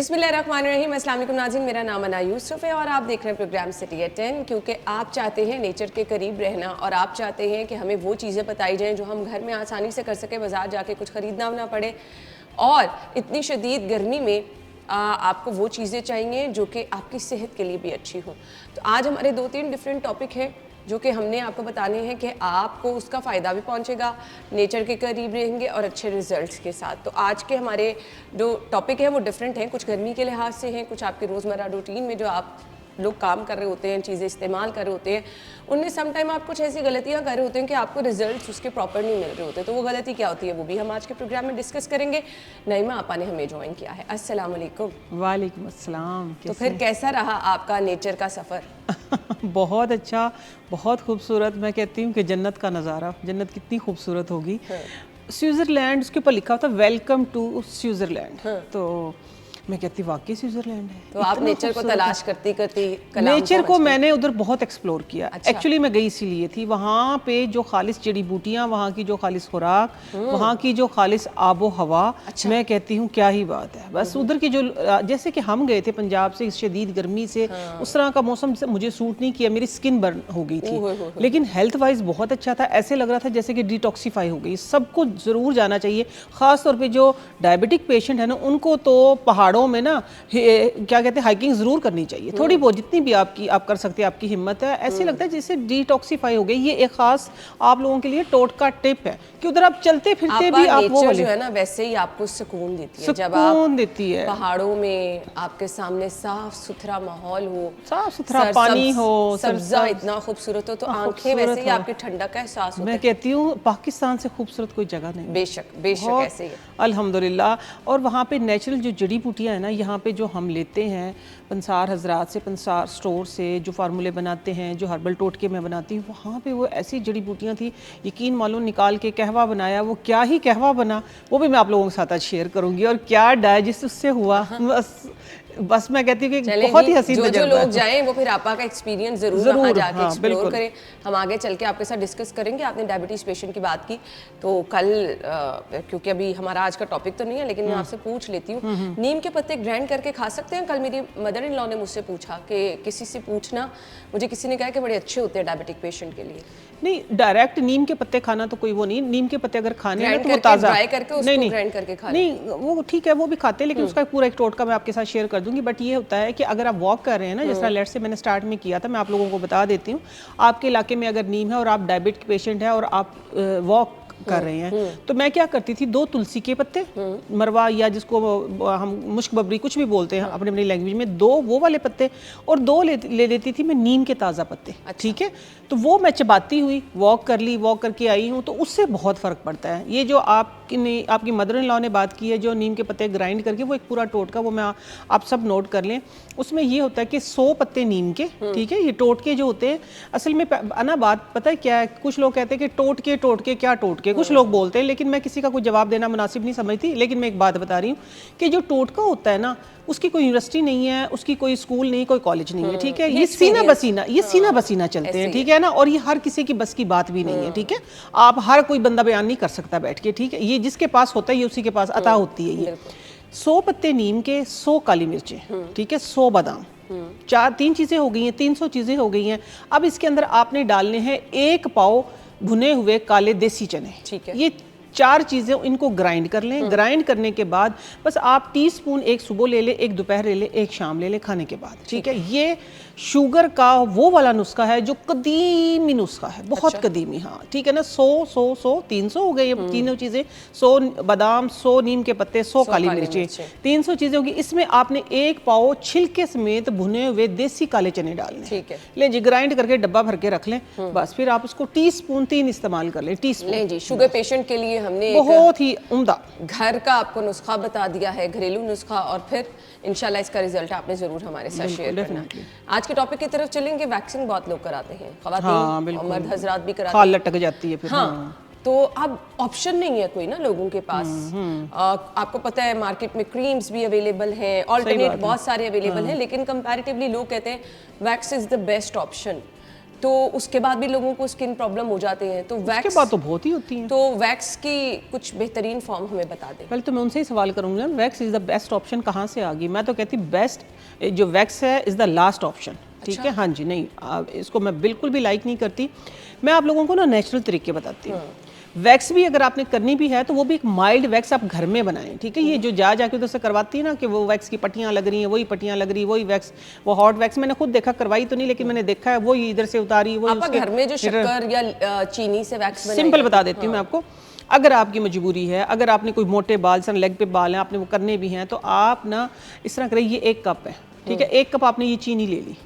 बिस्मिल्लाहिर्रहमानिर्रहीम। अस्सलाम वालेकुम नाज़रीन, मेरा नाम अना यूसुफ है और आप देख रहे हैं प्रोग्राम सिटी एट 10। क्योंकि आप चाहते हैं नेचर के करीब रहना और आप चाहते हैं कि हमें वो चीज़ें बताई जाएं जो हम घर में आसानी से कर सकें, बाज़ार जाके कुछ ख़रीदना ना पड़े। और इतनी शदीद गर्मी में आपको वो चीज़ें चाहिए जो कि आपकी सेहत के लिए भी अच्छी हो। तो आज हमारे 2-3 डिफरेंट टॉपिक हैं जो कि हमने आपको बताने हैं कि आपको उसका फ़ायदा भी पहुंचेगा, नेचर के करीब रहेंगे और अच्छे रिजल्ट्स के साथ। तो आज के हमारे जो टॉपिक हैं वो डिफरेंट हैं, कुछ गर्मी के लिहाज से हैं, कुछ आपके रोज़मर्रा रूटीन में जो आप लोग काम कर रहे होते हैं, चीज़ें इस्तेमाल कर रहे होते हैं, उनमें सम टाइम आप कुछ ऐसी गलतियां कर रहे होते हैं कि आपको रिजल्ट्स उसके प्रॉपर नहीं मिल रहे होते। तो वो गलती क्या होती है वो भी हम आज के प्रोग्राम में डिस्कस करेंगे। नईमा आपा ने हमें ज्वाइन किया है। अस्सलाम वालेकुम। वालेकुम अस्सलाम। तो फिर कैसा रहा आपका नेचर का सफ़र? बहुत अच्छा, बहुत खूबसूरत। मैं कहती हूँ कि जन्नत का नज़ारा, जन्नत कितनी खूबसूरत होगी। स्विट्ज़रलैंड, उसके ऊपर लिखा होता वेलकम टू स्विट्ज़रलैंड। तो मैं कहती वाकई स्विट्ज़रलैंड है। तो आप नेचर को तलाश करती करती नेचर को मैंने उधर बहुत एक्सप्लोर किया। अच्छा। एक्चुअली मैं गई इसीलिए थी, वहाँ पे जो खालिस जड़ी बूटियाँ, वहाँ की जो खालिस खुराक, वहाँ की जो खालिस आबो हवा, अच्छा। मैं कहती हूँ क्या ही बात है। बस उधर की जो, जैसे कि हम गए थे पंजाब से इस शदीद गर्मी से, उस तरह का मौसम से मुझे सूट नहीं किया, मेरी स्किन बर्न हो गई थी। लेकिन हेल्थ वाइज बहुत अच्छा था, ऐसे लग रहा था जैसे कि डिटॉक्सीफाई हो गई। सबको ज़रूर जाना चाहिए, ख़ास तौर पे जो डायबिटिक पेशेंट है ना, उनको तो पहाड़ों में ना क्या कहते हैं हाइकिंग ज़रूर करनी चाहिए। थोड़ी बहुत जितनी भी आप कर सकते हैं, आपकी हिम्मत है। ऐसे लगता है जैसे डिटॉक्सीफाई हो गई। ये एक खास आप लोगों के लिए टोटका टिप है कि उधर आप चलते फिरते भी आप वो जो है ना वैसे ही आपको सुकून देती है। जब सुकून देती है, पहाड़ों में आपके सामने साफ सुथरा माहौल हो, साफ सुथरा पानी हो, सब्जा इतना खूबसूरत हो, तो आंखें वैसे ही आपकी ठंडक का एहसास होता है। मैं कहती हूँ पाकिस्तान से खूबसूरत कोई जगह नहीं। बेशक ऐसे ही अल्हम्दुलिल्लाह। और वहाँ पे नेचुरल जो जड़ी बूटियाँ हैं ना, यहाँ पे जो हम लेते हैं पंसार हजरात से, पंसार स्टोर से जो फार्मूले बनाते हैं, जो हर्बल टोटके में बनाती हूँ, वहाँ पे वो ऐसी जड़ी बूटियाँ थी, यकीन मालूम, निकाल के कहवा बनाया। वो क्या ही कहवा बना, वो भी मैं आप लोगों के साथ आज शेयर करूँगी। और क्या डाइजेस्ट उससे हुआ, बस मैं कहती हूँ कि बहुत ही हसीन जो लोग जाएं वो फिर आपका एक्सपीरियंस जरूर वहाँ जाके एक्सप्लोर करें। हम आगे चल के आपके साथ डिस्कस करेंगे। आपने डायबिटीज पेशेंट की बात की, तो कल क्योंकि अभी हमारा आज का टॉपिक तो नहीं है, लेकिन मैं आपसे पूछ लेती हूँ, नीम के पत्ते ग्राइंड करके खा सकते हैं? कल मेरी मदर इन लॉ ने मुझसे पूछा कि किसी से पूछना, मुझे किसी ने कहा कि बड़े अच्छे होते हैं डायबिटिक पेशेंट के लिए। नहीं, डायरेक्ट नीम के पत्ते खाना तो कोई वो नहीं। नीम के पत्ते अगर खाने हैं तो वो ताज़ा ड्राई करके उसको ग्राइंड करके खा नहीं, वो ठीक है, वो भी खाते हैं, लेकिन उसका पूरा एक टोटका मैं आपके साथ शेयर कर दूंगी। बट ये होता है कि अगर आप वॉक कर रहे हैं ना, जैसा लेट से मैंने स्टार्ट में किया था, मैं आप लोगों को बता देती हूँ। आपके इलाके में अगर नीम है और आप डायबिटिक पेशेंट है और आप वॉक कर रहे हैं, तो मैं क्या करती थी, 2 तुलसी के पत्ते, मरवा या जिसको हम मुश्क बबरी कुछ भी बोलते हैं अपनी अपनी लैंग्वेज में, 2 वो वाले पत्ते और 2 ले लेती थी मैं नीम के ताज़ा पत्ते। ठीक है, तो वो मैं चबाती हुई वॉक कर ली, वॉक करके आई हूँ, तो उससे बहुत फ़र्क पड़ता है। ये जो आपकी मदर इन लॉ ने बात की है, जो नीम के पत्ते ग्राइंड करके, वो एक पूरा टोटका, वो मैं आप सब नोट कर लें। उसमें ये होता है कि 100 पत्ते नीम के, ठीक है, ये टोटके जो होते हैं, असल में अना बात पता है क्या है, कुछ लोग कहते हैं कि टोटके क्या टोटके, कुछ लोग बोलते हैं, लेकिन मैं किसी का कोई जवाब देना मुनासिब नहीं समझती। लेकिन मैं एक बात बता रही हूँ कि जो टोटका होता है ना, उसकी कोई यूनिवर्सिटी नहीं है, उसकी कोई स्कूल नहीं, कोई कॉलेज नहीं है, ठीक है, ये सीना बसीना चलते हैं, ठीक है ना। और ये हर किसी की बस की बात भी नहीं है, ठीक है। आप हर कोई बंदा बयान नहीं कर सकता बैठ के, ठीक है। ये जिसके पास होता है ये उसी के पास अता होती है। ये 100 पत्ते नीम के, 100 काली मिर्चें, ठीक है, 100 बादाम, 3 चीज़ें हो गई हैं, 300 चीज़ें हो गई हैं। अब इसके अंदर आपने डालने हैं 1 पाव भुने हुए काले देसी चने, ठीक है। ये 4 चीज़ें, इनको ग्राइंड कर लें। ग्राइंड करने के बाद बस आप टीस्पून, 1 सुबह ले लें, 1 दोपहर ले लें, 1 शाम ले लें खाने के बाद, ठीक है। ये शुगर का वो वाला नुस्खा है जो कदीमी नुस्खा है, बहुत कदीमी, हाँ, ठीक है ना। 100 300 हो गए ये तीनों चीज़ें, 100 बादाम, 100 नीम के पत्ते, 100 काली मिर्चें, 300 चीज़ें होगी। इसमें आपने 1 पाव छिलके समेत भुने हुए देसी काले चने डालने, ठीक है। ले जी, ग्राइंड करके डब्बा भर के रख लें। बस फिर आप उसको टीस्पून 3 इस्तेमाल कर लें, टीस्पून। ले जी, शुगर पेशेंट के लिए हमने बहुत ही उम्दा घर का आपको नुस्खा बता दिया है, घरेलू नुस्खा, और फिर इंशाल्लाह इसका रिजल्ट आपने जरूर हमारे साथ शेयर करना है। आज के टॉपिक की तरफ चलेंगे। वैक्सीन बहुत लोग कराते हैं, ख़वातीन और मर्द हजरात भी कराते हैं, खाल लटक जाती है फिर। हाँ, तो अब ऑप्शन नहीं है कोई ना लोगों के पास। आपको पता है मार्केट में क्रीम्स भी अवेलेबल हैं, ऑल्टरनेट बहुत सारे अवेलेबल हैं, लेकिन कंपैरेटिवली लोग कहते हैं wax is the best option. तो उसके बाद भी लोगों को स्किन प्रॉब्लम हो जाते हैं, तो उसके वैक्स बाद तो बहुत ही होती हैं। तो वैक्स की कुछ बेहतरीन फॉर्म हमें बता दें। पहले तो मैं उनसे ही सवाल करूंगी ना, wax is the best option कहाँ से आ गई? मैं तो कहती बेस्ट जो वैक्स है इज़ द लास्ट ऑप्शन, ठीक है। हाँ जी, नहीं इसको मैं बिल्कुल भी लाइक नहीं करती। मैं आप लोगों को ना नेचुरल तरीके बताती हूँ। वैक्स भी अगर आपने करनी भी है तो वो भी एक माइल्ड वैक्स आप घर में बनाएं, ठीक है। ये जो जाके उधर से करवाती है ना कि वो वैक्स की पट्टियाँ लग रही हैं, वही पट्टियाँ लग रही, वही वैक्स, वो हॉट वैक्स मैंने खुद देखा, करवाई तो नहीं लेकिन मैंने देखा है, वही इधर से उतारी, वही आप घर में जो शक्कर या चीनी से वैक्स बनाई, सिंपल बता देती हूँ मैं आपको। अगर आपकी मजबूरी है, अगर आपने कोई मोटे बाल सन लेग पे बाल हैं, आपने वो करने भी हैं, तो आप ना इस तरह करें, ये 1 कप है, ठीक है। 1 कप आपने ये चीनी ले ली,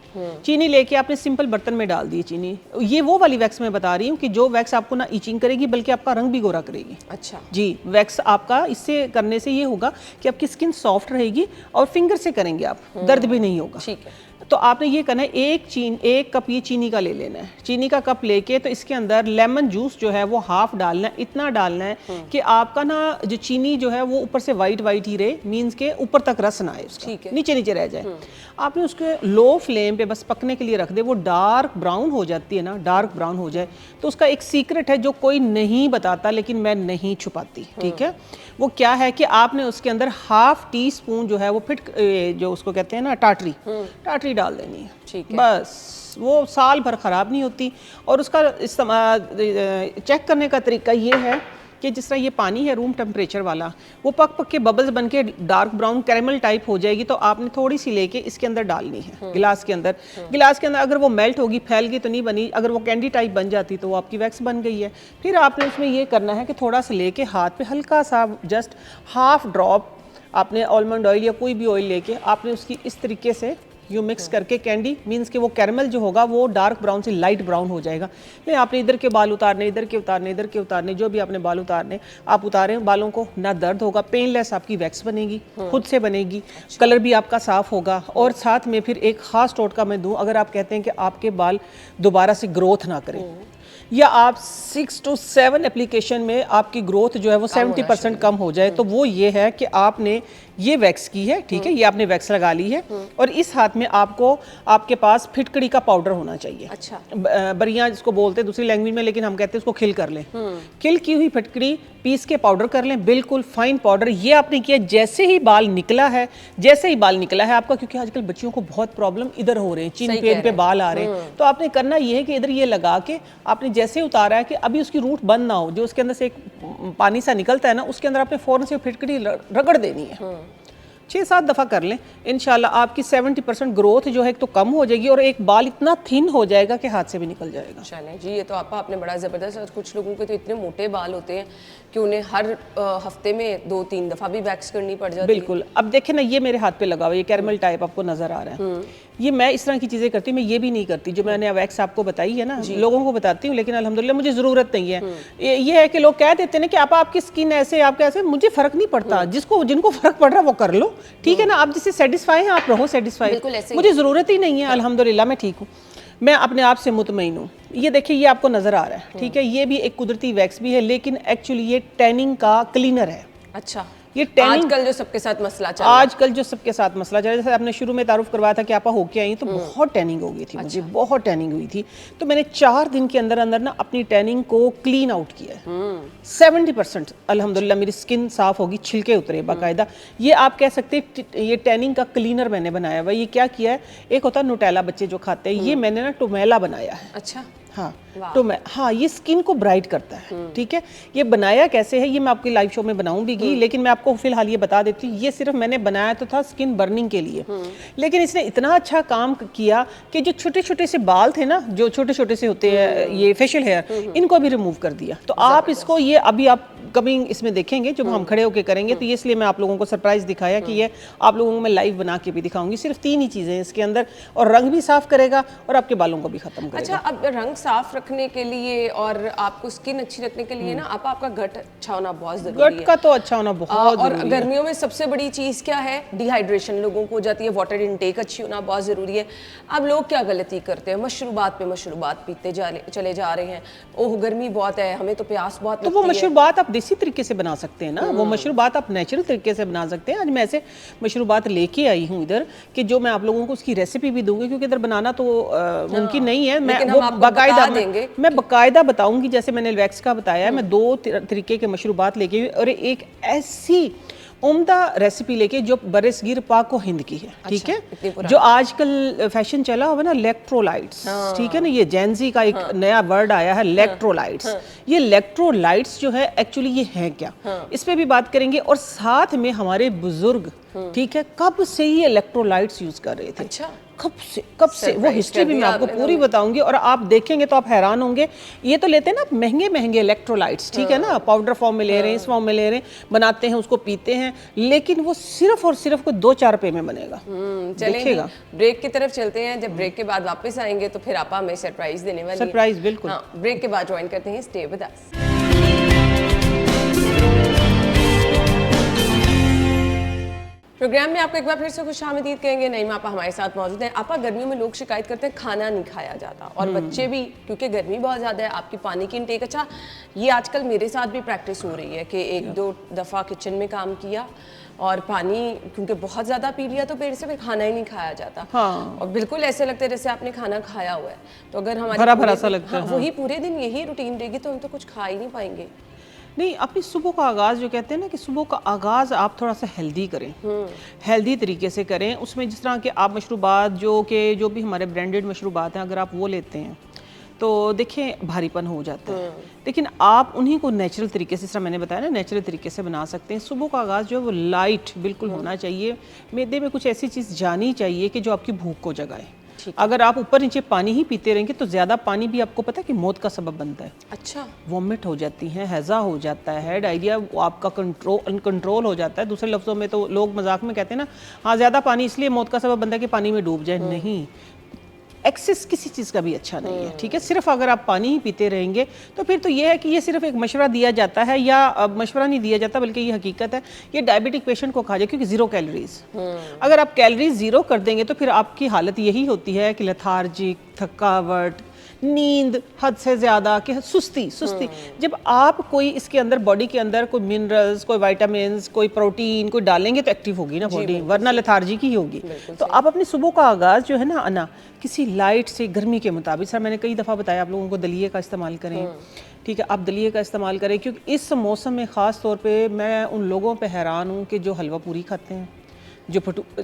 चीनी लेके आपने सिंपल बर्तन में डाल दी चीनी। ये वो वाली वैक्स मैं बता रही हूँ कि जो वैक्स आपको ना ईचिंग करेगी बल्कि आपका रंग भी गोरा करेगी। अच्छा जी, वैक्स आपका इससे करने से ये होगा कि आपकी स्किन सॉफ्ट रहेगी और फिंगर से करेंगे आप, दर्द भी नहीं होगा, ठीक है। तो आपने ये करना है, 1 कप ये चीनी का ले लेना है। चीनी का कप लेके तो इसके अंदर लेमन जूस जो है वो हाफ डालना है। इतना डालना है कि आपका ना जो चीनी जो है वो ऊपर से वाइट वाइट ही रहे, मीन्स के ऊपर तक रस ना आए उसका, नीचे नीचे रह जाए। आपने उसके लो फ्लेम पे बस पकने के लिए रख दे। वो डार्क ब्राउन हो जाती है ना, डार्क ब्राउन हो जाए तो उसका एक सीक्रेट है जो कोई नहीं बताता लेकिन मैं नहीं छुपाती, ठीक है। वो क्या है कि आपने उसके अंदर ½ टी स्पून जो है वो जो उसको कहते हैं ना टाटरी डाल देनी है, ठीक है। बस वो साल भर ख़राब नहीं होती। और उसका चेक करने का तरीका ये है कि जिस तरह ये पानी है रूम टेम्परेचर वाला, वो पक पक के बबल्स बन के डार्क ब्राउन कैरेमल टाइप हो जाएगी, तो आपने थोड़ी सी लेके इसके अंदर डालनी है गिलास के अंदर। गिलास के अंदर अगर वो मेल्ट होगी, फैल गई तो नहीं बनी, अगर वो कैंडी टाइप बन जाती तो वो आपकी वैक्स बन गई है। फिर आपने उसमें ये करना है कि थोड़ा सा लेके हाथ पे हल्का सा जस्ट ½ ड्रॉप आपने आलमंड ऑयल या कोई भी ऑयल लेके आपने उसकी इस तरीके से यू मिक्स करके, कैंडी मीन्स कि वो कैरमल जो होगा वो डार्क ब्राउन से लाइट ब्राउन हो जाएगा। नहीं आपने इधर के बाल उतारने, इधर के उतारने, इधर के उतारने, जो भी आपने बाल उतारने आप उतारें, बालों को ना दर्द होगा, पेनलेस आपकी वैक्स बनेगी, खुद से बनेगी, कलर भी आपका साफ होगा। और साथ में फिर एक ख़ास टोटका मैं दूँ, अगर आप कहते हैं कि आपके बाल दोबारा से ग्रोथ ना करें या आप 6 to 7 एप्लीकेशन में आपकी ग्रोथ जो है वो 70% कम हो जाए, तो वो ये है कि आपने ये वैक्स की है, ठीक है, ये आपने वैक्स लगा ली है और इस हाथ में आपको आपके पास फिटकड़ी का पाउडर होना चाहिए। अच्छा, बरियां जिसको बोलते हैं दूसरी लैंग्वेज में, लेकिन हम कहते हैं उसको खिल कर लें। खिल की हुई फिटकड़ी पीस के पाउडर कर लें, बिल्कुल फाइन पाउडर। ये आपने किया जैसे ही बाल निकला है, आपका, क्योंकि आजकल बच्चियों को बहुत प्रॉब्लम इधर हो रहे हैं, चिन पेन पे बाल आ रहे हैं, तो आपने करना ये है कि इधर ये लगा के आपने जैसे उतारा है कि अभी उसकी रूट बंद ना हो, जो उसके अंदर से एक पानी सा निकलता है ना, उसके अंदर आपने फौरन से फिटकड़ी रगड़ देनी है। 6-7 दफ़ा कर लें, इंशाल्लाह आपकी 70% ग्रोथ जो है एक तो कम हो जाएगी और एक बाल इतना थिन हो जाएगा कि हाथ से भी निकल जाएगा। चलें जी, ये तो आपने बड़ा ज़बरदस्त। और कुछ लोगों के तो इतने मोटे बाल होते हैं कि उन्हें हर हफ्ते में 2-3 दफ़ा भी वैक्स करनी पड़ जाती है। बिल्कुल। अब देखें ना, ये मेरे हाथ पे लगा हुआ, ये कैरमल टाइप आपको नजर आ रहा है, ये मैं इस तरह की चीज़ें करती हूँ, मैं ये भी नहीं करती जो मैंने वैक्स आपको बताई है ना, लोगों को बताती हूँ, लेकिन अल्हम्दुलिल्लाह मुझे ज़रूरत नहीं है। ये है कि लोग कह देते हैं कि आपकी स्किन ऐसे, आपके ऐसे, मुझे फ़र्क नहीं पड़ता, जिनको फ़र्क पड़ रहा है वो कर लो, ठीक है ना। आप जिससे सेटिस्फाई हैं आप रहो सेटिस्फाई, मुझे ज़रूरत ही नहीं है, अल्हम्दुलिल्लाह मैं ठीक हूँ, मैं अपने आप से मुतमईन हूँ। ये देखिए, ये आपको नज़र आ रहा है, ठीक है, ये भी एक कुदरती वैक्स भी है, लेकिन एक्चुअली ये टैनिंग का क्लीनर है। अच्छा, ये टैनिंग आजकल जो सबके साथ मसला चल रहा है, जैसे आपने शुरू में तारुफ करवाया था कि आप होके आई तो बहुत टैनिंग हो गई थी, मुझे बहुत टैनिंग हुई थी, तो मैंने 4 दिन के अंदर अंदर ना अपनी टैनिंग को क्लीन आउट किया है। 70% अल्हम्दुलिल्लाह मेरी स्किन साफ होगी, छिलके उतरे बाकायदा। ये आप कह सकते हैं ये टैनिंग का क्लीनर मैंने बनाया हुआ। ये क्या किया है, एक होता है नुटेला बच्चे जो खाते हैं, ये मैंने ना टोमेला बनाया है। अच्छा, हाँ, तो हाँ, ये स्किन को ब्राइट करता है, ठीक है। ये बनाया कैसे है, ये मैं आपकी लाइव शो में बनाऊंगी, लेकिन मैं आपको फिलहाल ये बता देती हूँ, ये सिर्फ मैंने बनाया तो था स्किन बर्निंग के लिए, लेकिन इसने इतना अच्छा काम किया कि जो छोटे छोटे से बाल थे ना, जो छोटे छोटे से होते हैं ये फेशियल हेयर, इनको भी रिमूव कर दिया। तो आप इसको, ये अभी आप कमिंग इसमें देखेंगे जब हम खड़े होकर करेंगे, तो ये इसलिए मैं आप लोगों को सरप्राइज दिखाया कि ये आप लोगों को मैं लाइव बना के भी दिखाऊंगी। सिर्फ 3 ही चीज़ें हैं इसके अंदर, और रंग भी साफ करेगा और आपके बालों को भी खत्म करेगा। अच्छा, अब रंग साफ रखने के लिए और आपको स्किन अच्छी रखने के लिए ना आपका गट अच्छा होना बहुत जरूरी है। गट का तो अच्छा होना बहुत और जरूरी है। गर्मियों में सबसे बड़ी चीज क्या है, डिहाइड्रेशन लोगों को हो जाती है, वाटर इनटेक अच्छी होना बहुत जरूरी है। अब लोग क्या गलती करते हैं, मशरूबात पे मशरूबात पीते चले जा रहे हैं। ओह गर्मी बहुत है, हमें तो प्यास बहुत तो वो मशरूबात आप देसी तरीके से बना सकते हैं ना, वो मशरूबात आप नेचुरल तरीके से बना सकते हैं। आज मैं ऐसे मशरूबात लेके आई हूँ इधर कि जो मैं आप लोगों को उसकी रेसिपी भी दूंगी, क्योंकि इधर बनाना तो मुमकिन नहीं है। मैं बाकायदा बताऊंगी, जैसे मैंने वैक्स का बताया है, मैं 2 तरीके के मशरूबात लेके और एक ऐसी उम्दा रेसिपी लेके जो बरसगीर पाक और हिंद की है। ठीक है, जो आजकल फैशन चला हुआ ना इलेक्ट्रोलाइट्स, ठीक है ना, ये जेंजी का एक नया वर्ड आया है इलेक्ट्रोलाइट्स। ये इलेक्ट्रोलाइट्स जो है एक्चुअली ये है क्या, इस पे भी बात करेंगे। और साथ में हमारे बुजुर्ग, ठीक है, कब से ही इलेक्ट्रोलाइट्स यूज कर रहे थे। अच्छा, कब से वो हिस्ट्री भी मैं आपको पूरी बताऊंगी और आप देखेंगे तो आप हैरान होंगे। ये तो लेते हैं ना महंगे इलेक्ट्रोलाइट्स, ठीक है ना, पाउडर फॉर्म में ले रहे हैं, इस फॉर्म में ले रहे हैं, बनाते हैं, उसको पीते हैं, लेकिन वो सिर्फ और सिर्फ कोई 2-4 रुपए में बनेगा। चलेंगे ब्रेक की तरफ चलते हैं। जब ब्रेक के बाद वापस आएंगे तो फिर आप हमें सरप्राइज देने वाली है। सरप्राइज बिल्कुल। ब्रेक के बाद ज्वाइन करते हैं, स्टे विद अस। प्रोग्राम में आपको एक बार फिर से खुशामदीद कहेंगे। नईमा आपा हमारे साथ मौजूद हैं। आपा, गर्मियों में लोग शिकायत करते हैं खाना नहीं खाया जाता, और बच्चे भी, क्योंकि गर्मी बहुत ज़्यादा है। आपकी पानी की इंटेक, अच्छा ये आजकल मेरे साथ भी प्रैक्टिस हो रही है कि 1-2 दफ़ा किचन में काम किया और पानी क्योंकि बहुत ज़्यादा पी लिया तो पेट से फिर खाना ही नहीं खाया जाता। हाँ। और बिल्कुल ऐसे लगता है जैसे आपने खाना खाया हुआ है। तो अगर हमारे भरा सा लगता है, वही पूरे दिन यही रूटीन रहेगी तो हम तो कुछ खा ही नहीं पाएंगे। नहीं, अपनी सुबह का आगाज़ जो कहते हैं ना कि सुबह का आगाज़ आप थोड़ा सा हेल्दी करें, हेल्दी तरीके से करें। उसमें जिस तरह के आप मशरूबात जो भी हमारे ब्रांडेड मशरूबात हैं, अगर आप वो लेते हैं तो देखें भारीपन हो जाता है। लेकिन आप उन्हीं को नेचुरल तरीके से, जैसा मैंने बताया ना, नेचुरल तरीके से बना सकते हैं। सुबह का आगाज़ जो है वो लाइट बिल्कुल होना चाहिए। मैदे में कुछ ऐसी चीज़ जानी चाहिए कि जो आपकी भूख को जगाए। अगर आप ऊपर नीचे पानी ही पीते रहेंगे तो ज़्यादा पानी भी आपको पता है कि मौत का सबब बनता है। अच्छा, वॉमिट हो जाती है, हैज़ा हो जाता है, डायरिया आपका अनकंट्रोल हो जाता है। दूसरे लफ्ज़ों में तो लोग मजाक में कहते हैं ना, हाँ ज़्यादा पानी इसलिए मौत का सबब बनता है कि पानी में डूब जाए। नहीं, एक्सेस किसी चीज़ का भी अच्छा नहीं है। ठीक है, सिर्फ अगर आप पानी ही पीते रहेंगे तो फिर तो ये है कि ये सिर्फ एक मशवरा दिया जाता है, या मशवरा नहीं दिया जाता बल्कि ये हकीकत है। ये डायबिटिक पेशेंट को खा जाए, क्योंकि 0 कैलोरीज। अगर आप कैलोरीज 0 कर देंगे तो फिर आपकी हालत यही होती है कि लेथार्जिक, थकावट, नींद हद से ज़्यादा, कि सुस्ती। जब आप कोई इसके अंदर बॉडी के अंदर कोई मिनरल्स, कोई विटामिन्स, कोई प्रोटीन कोई डालेंगे तो एक्टिव होगी ना बॉडी, वरना लेथार्जिक ही होगी। तो आप अपनी सुबह का आगाज़ जो है ना अना किसी लाइट से, गर्मी के मुताबिक, सर मैंने कई दफ़ा बताया आप लोगों को, दलिए का इस्तेमाल करें। ठीक है, आप दलिए का इस्तेमाल करें, क्योंकि इस मौसम में ख़ास तौर पे मैं उन लोगों पे हैरान हूँ कि जो हलवा पूरी खाते हैं, जो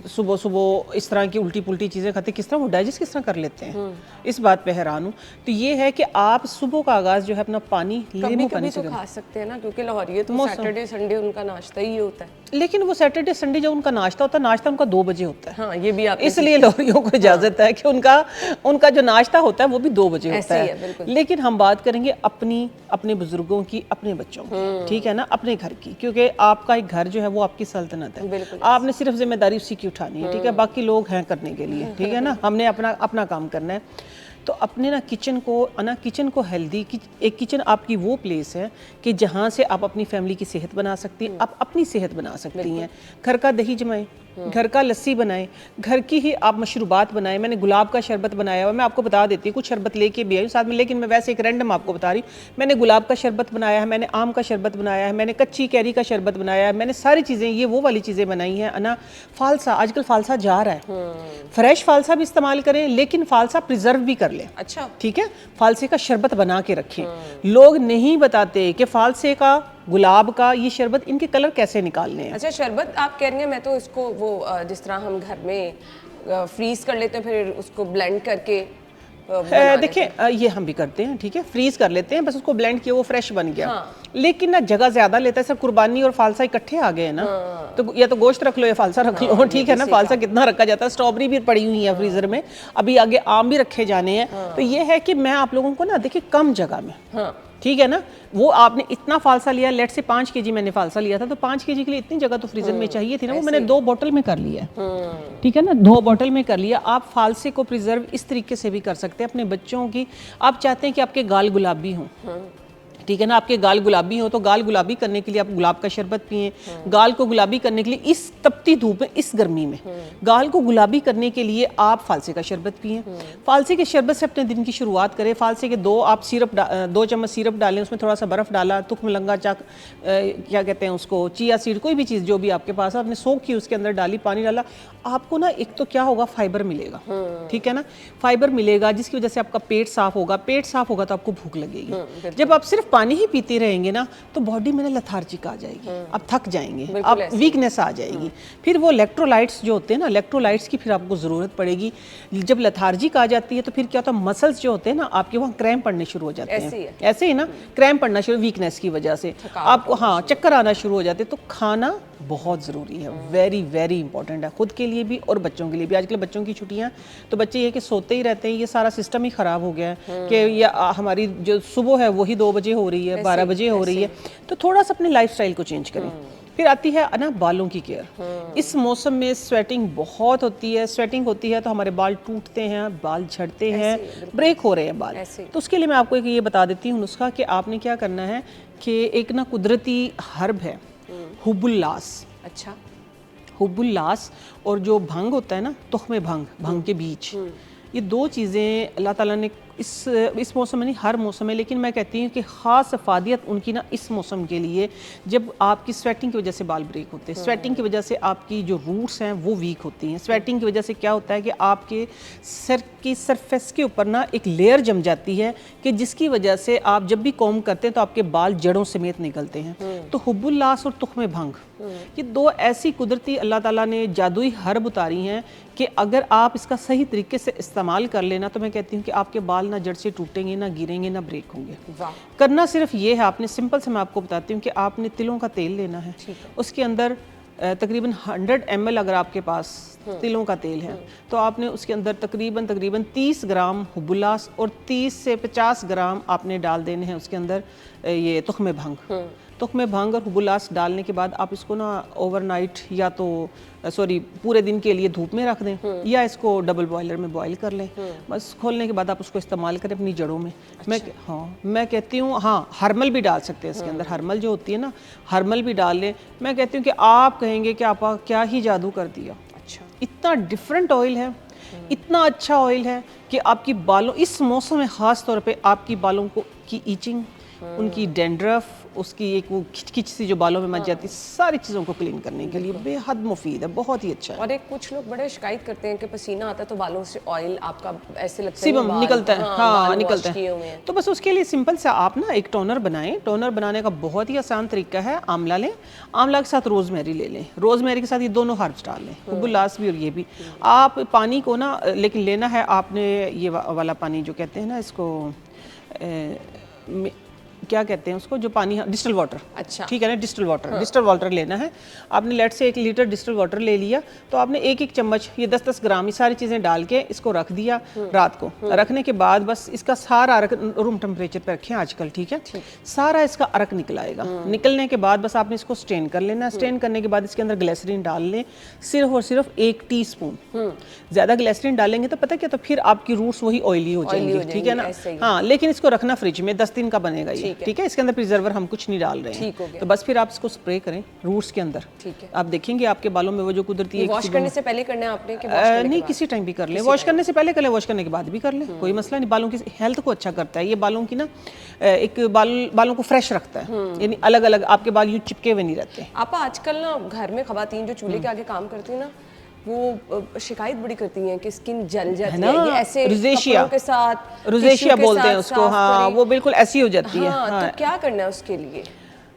सुबह सुबह इस तरह की उल्टी पुल्टी चीज़ें खाते हैं, किस तरह वो डाइजेस्ट किस तरह कर लेते हैं, इस बात पे हैरान हूँ। तो ये है कि आप सुबह का आगाज़ जो है अपना पानी, नींबू पानी से तो खा सकते हैं ना, क्योंकि लाहौरिये तो सैटरडे संडे उनका नाश्ता ही होता है। लेकिन वो सैटरडे संडे जो उनका नाश्ता होता है, नाश्ता उनका 2 बजे होता है। हाँ, ये भी आप इसलिए लाहौरियों को इजाज़त है कि उनका जो नाश्ता होता है वो भी 2 बजे होता है। लेकिन हम बात करेंगे अपने बुजुर्गों की, अपने बच्चों की, ठीक है ना, अपने घर की, क्योंकि आपका एक घर जो है वो आपकी सल्तनत है। आपने सिर्फ जिम्मेदारी उसी की उठानी है, ठीक है, बाकी लोग हैं करने के लिए, ठीक है ना, हमने अपना काम करना है। तो अपने ना किचन को हेल्दी, एक किचन आपकी वो प्लेस है कि जहाँ से आप अपनी फैमिली की सेहत बना सकती हैं, आप अपनी सेहत बना सकती हैं। घर का दही जमाएं, घर का लस्सी बनाएं, घर की ही आप मशरूबात बनाएं। मैंने गुलाब का शरबत बनाया हुआ, मैं आपको बता देती हूँ, कुछ शरबत लेके भी आई हूँ साथ में, लेकिन मैं वैसे एक रैंडम आपको बता रही हूँ। मैंने गुलाब का शरबत बनाया है, मैंने आम का शरबत बनाया है, मैंने कच्ची कैरी का शरबत बनाया है, मैंने सारी चीज़ें, ये वो वाली चीज़ें बनाई हैं। अना फालसा, आजकल फालसा जा रहा है, फ्रेश फालसा भी इस्तेमाल करें, लेकिन फालसा प्रिजर्व भी कर लें। अच्छा, ठीक है, फालसे का शरबत बना के रखें। लोग नहीं बताते कि फालसे का, गुलाब का, ये शरबत, इनके कलर कैसे निकालने हैं। अच्छा, शरबत आप कह रही हैं, मैं तो इसको वो जिस तरह हम घर में फ्रीज कर लेते हैं, फिर उसको ब्लेंड करके देखिए ये हम भी करते हैं, ठीक है, फ्रीज कर लेते हैं, बस उसको ब्लेंड किया, वो फ्रेश बन गया। लेकिन ना जगह ज्यादा लेता है, सब कुर्बानी और फालसा इकट्ठे आ गए ना, तो या तो गोश्त रख लो या फालसा रख लो, ठीक है ना। फालसा कितना रखा जाता है, स्ट्रॉबेरी भी पड़ी हुई है फ्रीजर में, अभी आगे आम भी रखे जाने हैं। तो ये है कि मैं आप लोगों को ना देखिए कम जगह में ठीक है ना। वो आपने इतना फालसा लिया, लेट से 5 kg मैंने फालसा लिया था, तो 5 kg के लिए इतनी जगह तो फ्रीजर में चाहिए थी ना, वो मैंने 2 बोतल में कर लिया है, ठीक है ना, 2 बोतल में कर लिया। आप फालसे को प्रिजर्व इस तरीके से भी कर सकते हैं अपने बच्चों की। आप चाहते हैं कि आपके गाल गुलाबी हों, ठीक है ना, आपके गाल गुलाबी हो तो गाल गुलाबी करने के लिए आप गुलाब का शरबत पिएं। गाल को गुलाबी करने के लिए इस तपती धूप में, इस गर्मी में गाल को गुलाबी करने के लिए आप फालसे का शरबत पिएं। फालसे के शरबत से अपने दिन की शुरुआत करें। फालसे के 2 चम्मच सिरप डालें, उसमें थोड़ा सा बर्फ़ डाला, तुख्म लंगा चाक, क्या कहते हैं उसको, चिया सीड, कोई भी चीज़ जो भी आपके पास है, आपने सोख की, उसके अंदर डाली, पानी डाला। आपको ना एक तो क्या होगा, फाइबर मिलेगा, ठीक है ना, फाइबर मिलेगा जिसकी वजह से आपका पेट साफ होगा। पेट साफ होगा तो आपको भूख लगेगी। जब आप सिर्फ पानी ही पीते रहेंगे ना तो बॉडी में ना लेथार्जिक आ जाएगी, आप थक जाएंगे, आप वीकनेस आ जाएगी। फिर वो इलेक्ट्रोलाइट्स जो होते हैं ना, इलेक्ट्रोलाइट्स की फिर आपको ज़रूरत पड़ेगी। जब लेथार्जिक आ जाती है तो फिर क्या होता है, मसल्स जो होते हैं ना आपके वहाँ क्रैम्प पड़ने शुरू हो जाते हैं, ऐसे ही ना, क्रैम्प पड़ना शुरू, वीकनेस की वजह से आपको, हाँ, चक्कर आना शुरू हो जाते हैं। तो खाना बहुत ज़रूरी है, वेरी वेरी इंपॉर्टेंट है, खुद के लिए भी और बच्चों के लिए भी। आजकल बच्चों की छुट्टियां, तो बच्चे ये कि सोते ही रहते हैं, ये सारा सिस्टम ही ख़राब हो गया है कि या हमारी जो सुबह है वही 2 बजे हो रही है, 12 बजे हो रही है। तो थोड़ा सा अपने लाइफस्टाइल को चेंज करें। फिर आती है ना बालों की केयर। इस मौसम में स्वेटिंग बहुत होती है, स्वेटिंग होती है तो हमारे बाल टूटते हैं, बाल झड़ते हैं, ब्रेक हो रहे हैं बाल। तो उसके लिए मैं आपको एक ये बता देती हूँ नुस्खा कि आपने क्या करना है कि एक ना कुदरती हर्ब है, हुबुल्लास। अच्छा, हुबुल्लास और जो भंग होता है ना, तुख्मे भंग, भंग के बीज, ये 2 चीज़ें अल्लाह ताला ने इस मौसम में नहीं, हर मौसम में, लेकिन मैं कहती हूँ कि ख़ास अफादियत उनकी ना इस मौसम के लिए, जब आपकी स्वेटिंग की वजह से बाल ब्रेक होते हैं, स्वेटिंग की वजह से आपकी जो रूट्स हैं वो वीक होती हैं। स्वेटिंग की वजह से क्या होता है कि आपके सर की सरफेस के ऊपर ना एक लेयर जम जाती है कि जिसकी वजह से आप जब भी कॉम्ब करते हैं तो आपके बाल जड़ों समेत निकलते हैं। तो हुबुल्लास और तुख्मे भंग, ये 2 ऐसी कुदरती अल्लाह ताला ने जादुई हर्ब उतारी हैं कि अगर आप इसका सही तरीके से इस्तेमाल कर लेना तो मैं कहती हूँ कि आपके बाल ना जड़ से टूटेंगे, ना गिरेंगे, ना ब्रेक होंगे। करना सिर्फ ये है, आपने सिंपल से, मैं आपको बताती हूँ कि आपने तिलों का तेल लेना है, उसके अंदर तकरीबन 100 ml अगर आपके पास तिलों का तेल है तो आपने उसके अंदर तकरीबन 30 ग्राम हुबुल्लास और 30 से 50 ग्राम आपने डाल देने हैं उसके अंदर ये तुख्मे भंग। तुख्मे भंग और हुबुल्लास डालने के बाद आप इसको ना ओवरनाइट या तो पूरे दिन के लिए धूप में रख दें या इसको डबल बॉयलर में बॉयल कर लें। बस खोलने के बाद आप उसको इस्तेमाल करें अपनी जड़ों में। मैं कहती हूँ, हाँ, हरमल भी डाल सकते हैं इसके अंदर, हरमल जो होती है ना, हरमल भी डाल लें। मैं कहती हूँ कि आप कहेंगे कि आपा क्या ही जादू कर दिया। अच्छा, इतना डिफरेंट ऑयल है, इतना अच्छा ऑयल है कि आपकी बालों, इस मौसम में ख़ास तौर पे आपकी बालों को की ईचिंग, उनकी डेंड्रफ, उसकी एक वो खिच सी जो बालों में मच जाती है, सारी चीज़ों को क्लीन करने के लिए बेहद मुफीद है, बहुत ही अच्छा है। और एक कुछ लोग बड़े शिकायत करते हैं कि पसीना आता है तो बालों से ऑयल आपका ऐसे लगता है सीबम निकलता है, हाँ निकलता है। है। तो बस उसके लिए सिंपल से आप ना एक टोनर बनाएं। टोनर बनाने का बहुत ही आसान तरीका है, आंवला लें, आंवला के साथ रोजमेरी ले लें, रोजमेरी के साथ ये दोनों हर्ब्स डाल लें, हुबुल्लास भी और ये भी। आप पानी को ना, लेकिन लेना है आपने ये वाला पानी जो कहते हैं ना इसको, क्या कहते हैं उसको, जो पानी, डिस्टिल वाटर। अच्छा, ठीक है ना, डिस्टिल वाटर, डिस्टिल वाटर लेना है आपने। लेट से 1 लीटर डिस्टिल वाटर ले लिया तो आपने 1-1 चम्मच, ये 10-10 ग्राम, ये सारी चीज़ें डाल के इसको रख दिया रात को। रखने के बाद बस इसका सारा अरक रूम टेम्परेचर पर रखें आजकल, ठीक है, सारा इसका अरक निकल आएगा। निकलने के बाद बस आपने इसको स्ट्रेन कर लेना। स्ट्रेन करने के बाद इसके अंदर ग्लिसरीन डाल लें, सिर्फ और सिर्फ 1 टीस्पून। ज़्यादा ग्लिसरीन डालेंगे तो पता क्या, तो फिर आपकी रूट्स वही ऑयली हो जाएंगी, ठीक है ना। हाँ, लेकिन इसको रखना फ्रिज में, 10 दिन का बनेगा ये, ठीक है। इसके अंदर प्रिजर्वर हम कुछ नहीं डाल रहे हैं, तो बस फिर आप इसको स्प्रे करें रूट्स के अंदर, आप देखेंगे आपके बालों में वो जो कुदरती, वॉश करने से पहले करना है आपने कि नहीं, किसी टाइम भी कर लें, वॉश करने से पहले कर लें, वॉश करने के बाद भी कर लें, कोई मसला नहीं। बालों की हेल्थ को अच्छा करता है ये, बालों की ना एक बालों को फ्रेश रखता है, यानी अलग अलग आपके बाल यूं चिपके हुए नहीं रहते। आप आजकल ना घर में खवातीन जो चूल्हे के आगे काम करती हैं ना, वो शिकायत बड़ी करती हैं कि स्किन जल जाती है, ये ऐसे रोज़ेशिया के साथ, रोज़ेशिया बोलते हैं उसको, हाँ, वो बिल्कुल ऐसी हो जाती है। हाँ, तो क्या करना है उसके लिए?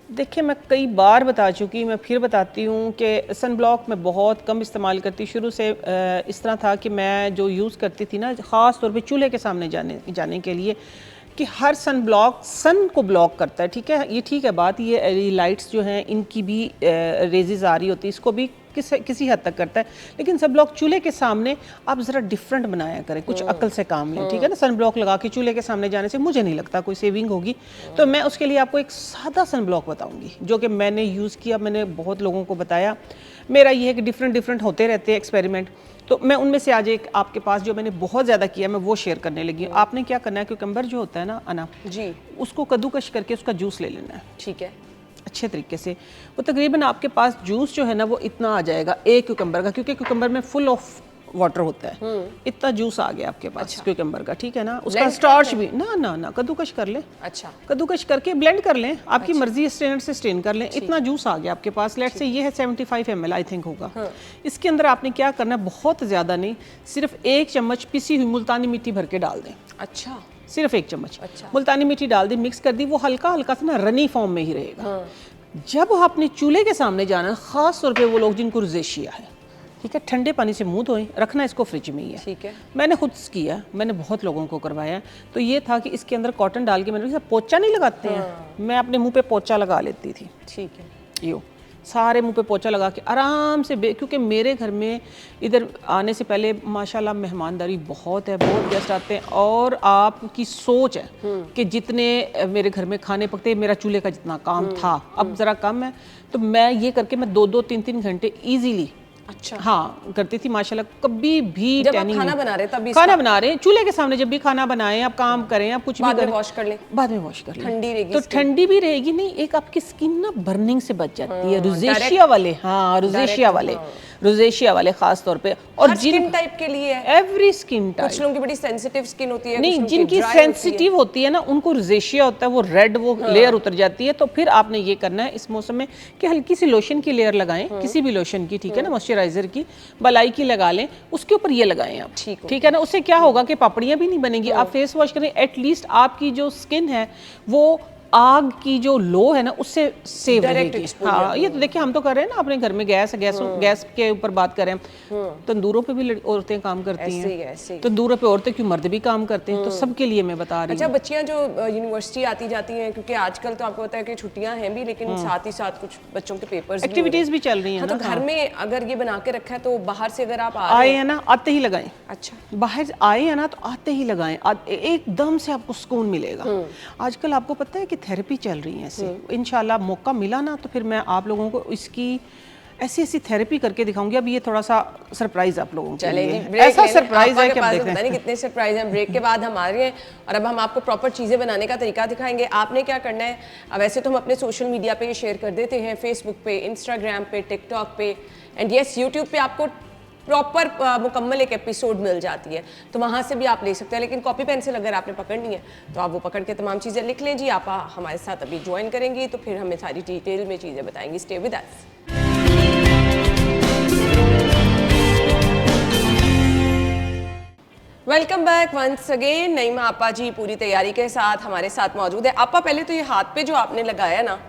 देखिए, मैं कई बार बता चुकी, मैं फिर बताती हूँ कि सन ब्लॉक मैं बहुत कम इस्तेमाल करती। शुरू से इस तरह था कि मैं जो यूज़ करती थी ना, ख़ास तौर पे चूल्हे के सामने जाने के लिए, कि हर सन ब्लॉक सन को ब्लॉक करता है, ठीक है, ये ठीक है बात, ये लाइट्स जो हैं इनकी भी रेजेस आ रही होती है, इसको भी किसी हद तक करता है, लेकिन सन ब्लॉक चूल्हे के सामने आप ज़रा डिफरेंट बनाया करें, कुछ अक्ल से काम लें, ठीक है ना। सन ब्लॉक लगा के चूल्हे के सामने जाने से मुझे नहीं लगता कोई सेविंग होगी। तो मैं उसके लिए आपको एक सादा सन ब्लॉक बताऊंगी जो कि मैंने यूज़ किया, मैंने बहुत लोगों को बताया। मेरा ये है कि डिफरेंट होते रहते हैं एक्सपेरिमेंट, तो मैं उनमें से आज एक आपके पास जो मैंने बहुत ज़्यादा किया मैं वो शेयर करने लगी हूँ। आपने क्या करना है, क्यूकम्बर जो होता है ना अना जी, उसको कद्दूकश करके उसका जूस ले लेना है, ठीक है, अच्छे तरीके से। वो तकरीबन आपके पास जूस जो है ना वो इतना आ जाएगा एक क्यूकम्बर का, क्योंकि क्यूकम्बर में फुल ऑफ वाटर होता है, इतना जूस आ गया आपके पास क्यूकम्बर का, ठीक है ना। उसका स्टार्च भी ना कद्दूकश कर लें, अच्छा, कद्दूकश करके ब्लेंड कर लें, आपकी मर्जी है स्ट्रेनर से स्ट्रेन कर लें, इतना जूस आ गया आपके पास। लेट से ये है 75 ml आई थिंक होगा। इसके अंदर आपने क्या करना है, बहुत ज़्यादा नहीं, सिर्फ 1 चम्मच पिसी हुई मुल्तानी मिट्टी भर के डाल दें, अच्छा, सिर्फ 1 चम्मच अच्छा। मुल्तानी मिट्टी डाल दी, मिक्स कर दी, वो हल्का हल्का सा ना रनी फॉर्म में ही रहेगा। जब आपने चूल्हे के सामने जाना, खास तौर पे वो लोग जिनको रोज़ेशिया है, ठीक है, ठंडे पानी से मुंह धोएं, रखना इसको फ्रिज में ही है, ठीक है। मैंने मैंने खुद किया, मैंने बहुत लोगों को करवाया। तो ये था कि इसके अंदर कॉटन डाल के, मैंने पोचा नहीं लगाते हैं, मैं अपने मुंह पे पोचा लगा लेती थी, ठीक है, यो सारे मुंह पे पोचा लगा के आराम से क्योंकि मेरे घर में इधर आने से पहले माशाल्लाह मेहमानदारी बहुत है, बहुत गेस्ट आते हैं, और आपकी सोच है कि जितने मेरे घर में खाने पकते, मेरा चूल्हे का जितना काम था अब ज़रा कम है, तो मैं ये करके मैं 2-2, 3-3 घंटे ईजीली अच्छा, हाँ करती थी माशाल्लाह। कभी भी जब आप टैनिंग खाना बना रहे तब खाना बना रहे हैं चूल्हे के सामने, जब भी खाना बनाएं, आप काम करें, आप कुछ भी बाद में करें, वॉश कर लें, बाद में वॉश कर लें, ठंडी रहेगी तो ठंडी भी रहेगी नहीं, एक आपकी स्किन ना बर्निंग से बच जाती है। रोज़ेशिया वाले, हाँ रोज़ेशिया वाले, रोज़ेशिया वाले खास तौर पे, और स्किन टाइप के लिए है, एवरी स्किन टाइप, कुछ लोगों की बड़ी सेंसिटिव स्किन होती है, नहीं जिनकी सेंसिटिव होती है ना उनको रोज़ेशिया होता है, वो रेड वो लेयर उतर जाती है। तो फिर आपने ये करना है इस मौसम में कि हल्की सी लोशन की लेयर लगाएं, किसी भी लोशन की, ठीक है ना, मॉइस्चराइजर की, बलाई की लगा लें, उसके ऊपर ये लगाएं आप, ठीक है ना। उससे क्या होगा कि पापड़ियाँ भी नहीं बनेंगी। आप फेस वॉश करें, एटलीस्ट आपकी जो स्किन है वो आग की जो लो है ना उससे सेव रहेगी। हाँ ये तो देखिए हम तो कर रहे हैं ना अपने घर में, गैस के ऊपर बात करें, तंदूरों पे भी औरतें काम करती हैं, तंदूरों पे औरतें क्यों, मर्द भी काम करते हैं, तो सबके लिए मैं बता रही हूँ। अच्छा, बच्चियाँ जो यूनिवर्सिटी आती जाती हैं, क्योंकि आजकल तो आपको पता है कि छुट्टियाँ हैं भी, लेकिन साथ ही साथ कुछ बच्चों के पेपर्स एक्टिविटीज भी चल रही हैं, तो घर में अगर ये बना के रखा है तो बाहर से अगर आप आए हैं ना आते ही लगाएं। अच्छा, बाहर आए हैं ना तो आते ही लगाएं, एकदम से आपको सुकून मिलेगा। आजकल आपको पता है कि थेरेपी चल रही है ऐसे, इंशाल्लाह मौका मिला ना तो फिर मैं आप लोगों को इसकी ऐसी थेरेपी करके दिखाऊंगी। अब ये थोड़ा सा सरप्राइज आप लोगों के लिए, ऐसा सरप्राइज है कि आप देख पता नहीं कितने सरप्राइज हैं। ब्रेक के बाद हम आ रहे हैं और अब हम आपको प्रॉपर चीज़ें बनाने का तरीका दिखाएंगे। आपने क्या करना है, वैसे तो हम अपने सोशल मीडिया पे ये शेयर कर देते हैं, फेसबुक पे, इंस्टाग्राम पे, टिकटॉक पे, एंड यस यूट्यूब पे आपको प्रॉपर मुकम्मल एक एपिसोड मिल जाती है, तो वहाँ से भी आप ले सकते हैं। लेकिन कॉपी पेंसिल अगर आपने पकड़नी है तो आप वो पकड़ के तमाम चीज़ें लिख लें। जी आप हमारे साथ अभी ज्वाइन करेंगी तो फिर हमें सारी डिटेल में चीज़ें बताएंगी। Stay with us. Welcome back once again. Naima आपा जी पूरी तैयारी के साथ हमारे साथ मौजूद है। आपा पहले तो ये हाथ पे जो आपने लगाया ना,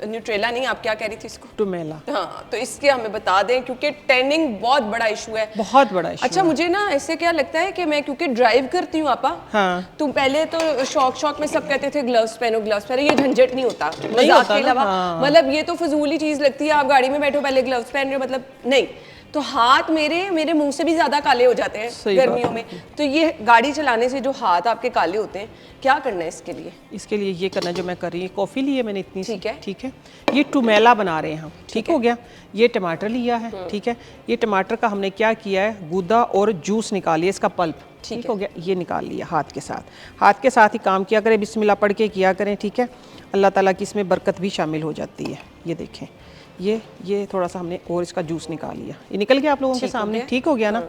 न्यूट्रेला नहीं, आप क्या कह रही थी इसको, टुमेला, हाँ, तो इसके हमें बता दें क्योंकि टैनिंग बहुत बड़ा इशू है, बहुत बड़ा इशू। अच्छा मुझे ना ऐसे क्या लगता है कि मैं क्योंकि ड्राइव करती हूँ आपा, हाँ, तो पहले तो शौक में सब कहते थे ग्लव्स पहनो, ये झंझट नहीं होता मजाक के अलावा, मतलब ये तो फजूल ही चीज लगती है। आप गाड़ी में बैठो पहले ग्लव्स पहन रहे हो, मतलब नहीं, तो हाथ मेरे मुंह से भी ज्यादा काले हो जाते हैं गर्मियों में। तो ये गाड़ी चलाने से जो हाथ आपके काले होते हैं, क्या करना है इसके लिए? इसके लिए ये करना जो मैं कर रही हूँ, कॉफ़ी ली है मैंने इतनी, ठीक है, ये टुमेला बना रहे हैं हम, ठीक हो गया। ये टमाटर लिया है, ठीक है, ये टमाटर का हमने क्या किया है, गूदा और जूस निकाल लिया, इसका पल्प, ठीक हो गया, ये निकाल लिया हाथ के साथ ही काम किया करें, बिस्मिल्लाह पढ़ के किया करें, ठीक है। अल्लाह ताला की इसमें बरकत भी शामिल हो जाती है। ये देखें, ये थोड़ा सा हमने और इसका जूस निकाल लिया, ये निकल गया आप लोगों के सामने, ठीक हो गया ना।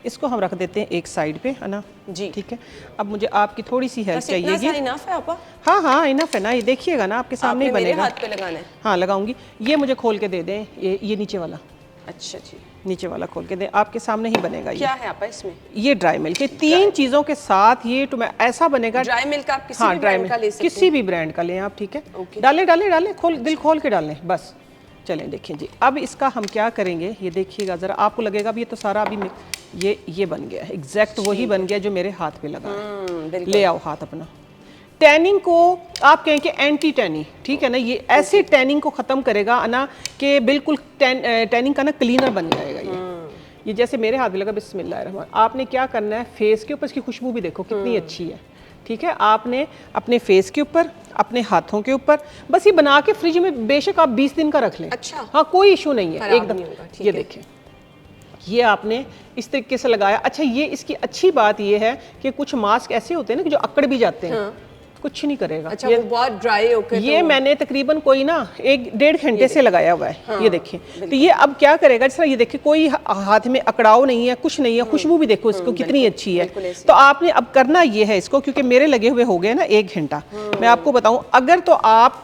इसको हम रख देते हैं एक साइड पे, है ना जी, ठीक है। अब मुझे आपकी थोड़ी सी हेल्प चाहिएगी। इनफ है आपा? हाँ इनफ है ना, ये देखिएगा ना आपके सामने ही बनेगा। हाथ पे लगाना है? हाँ लगाऊंगी। ये मुझे खोल के दे दें, ये नीचे वाला, अच्छा जी, नीचे वाला खोल के दें, आपके सामने ही बनेगा। क्या है आपा इसमें? ये ड्राई मिल्क, ये 3 चीज़ों के साथ ये ऐसा बनेगा। ड्राई मिल्क आप किसी भी ब्रांड का ले सकते हैं, किसी भी ब्रांड का लें आप, ठीक है। डालें, दिल खोल के डालें बस, चलें देखें जी, अब इसका हम क्या करेंगे, ये देखिएगा ज़रा, आपको लगेगा अब ये तो सारा अभी ये बन गया है, एग्जैक्ट वही बन गया जो मेरे हाथ पे लगा है। ले आओ हाथ अपना। टैनिंग को आप कहें कि एंटी टैनिंग, ठीक है ना, ये ऐसे टैनिंग को ख़त्म करेगा ना कि बिल्कुल टैनिंग का ना क्लीनर बन जाएगा ये जैसे मेरे हाथ में लगा। बिस्मिल्लाह, आपने क्या करना है, फेस के ऊपर इसकी खुशबू भी देखो कितनी अच्छी है, ठीक है। आपने अपने फेस के ऊपर, अपने हाथों के ऊपर बस ये बना के फ्रिज में बेशक आप 20 दिन का रख लें। अच्छा, हाँ, कोई इशू नहीं है एकदम। ये है। देखें, ये आपने इस तरीके से लगाया। अच्छा, ये इसकी अच्छी बात ये है कि कुछ मास्क ऐसे होते हैं ना कि जो अकड़ भी जाते हैं, कुछ नहीं करेगा। अच्छा, ये बहुत ड्राई होकर ये मैंने तकरीबन कोई ना 1-1.5 घंटे से लगाया हुआ है। हाँ, ये देखिए, तो ये अब क्या करेगा, जैसा ये देखिए कोई हाथ में अकड़ाव नहीं है, कुछ नहीं है, खुशबू भी देखो इसको कितनी अच्छी है। तो आपने अब करना ये है इसको, क्योंकि मेरे लगे हुए हो गए ना 1 घंटा, मैं आपको बताऊं, अगर तो आप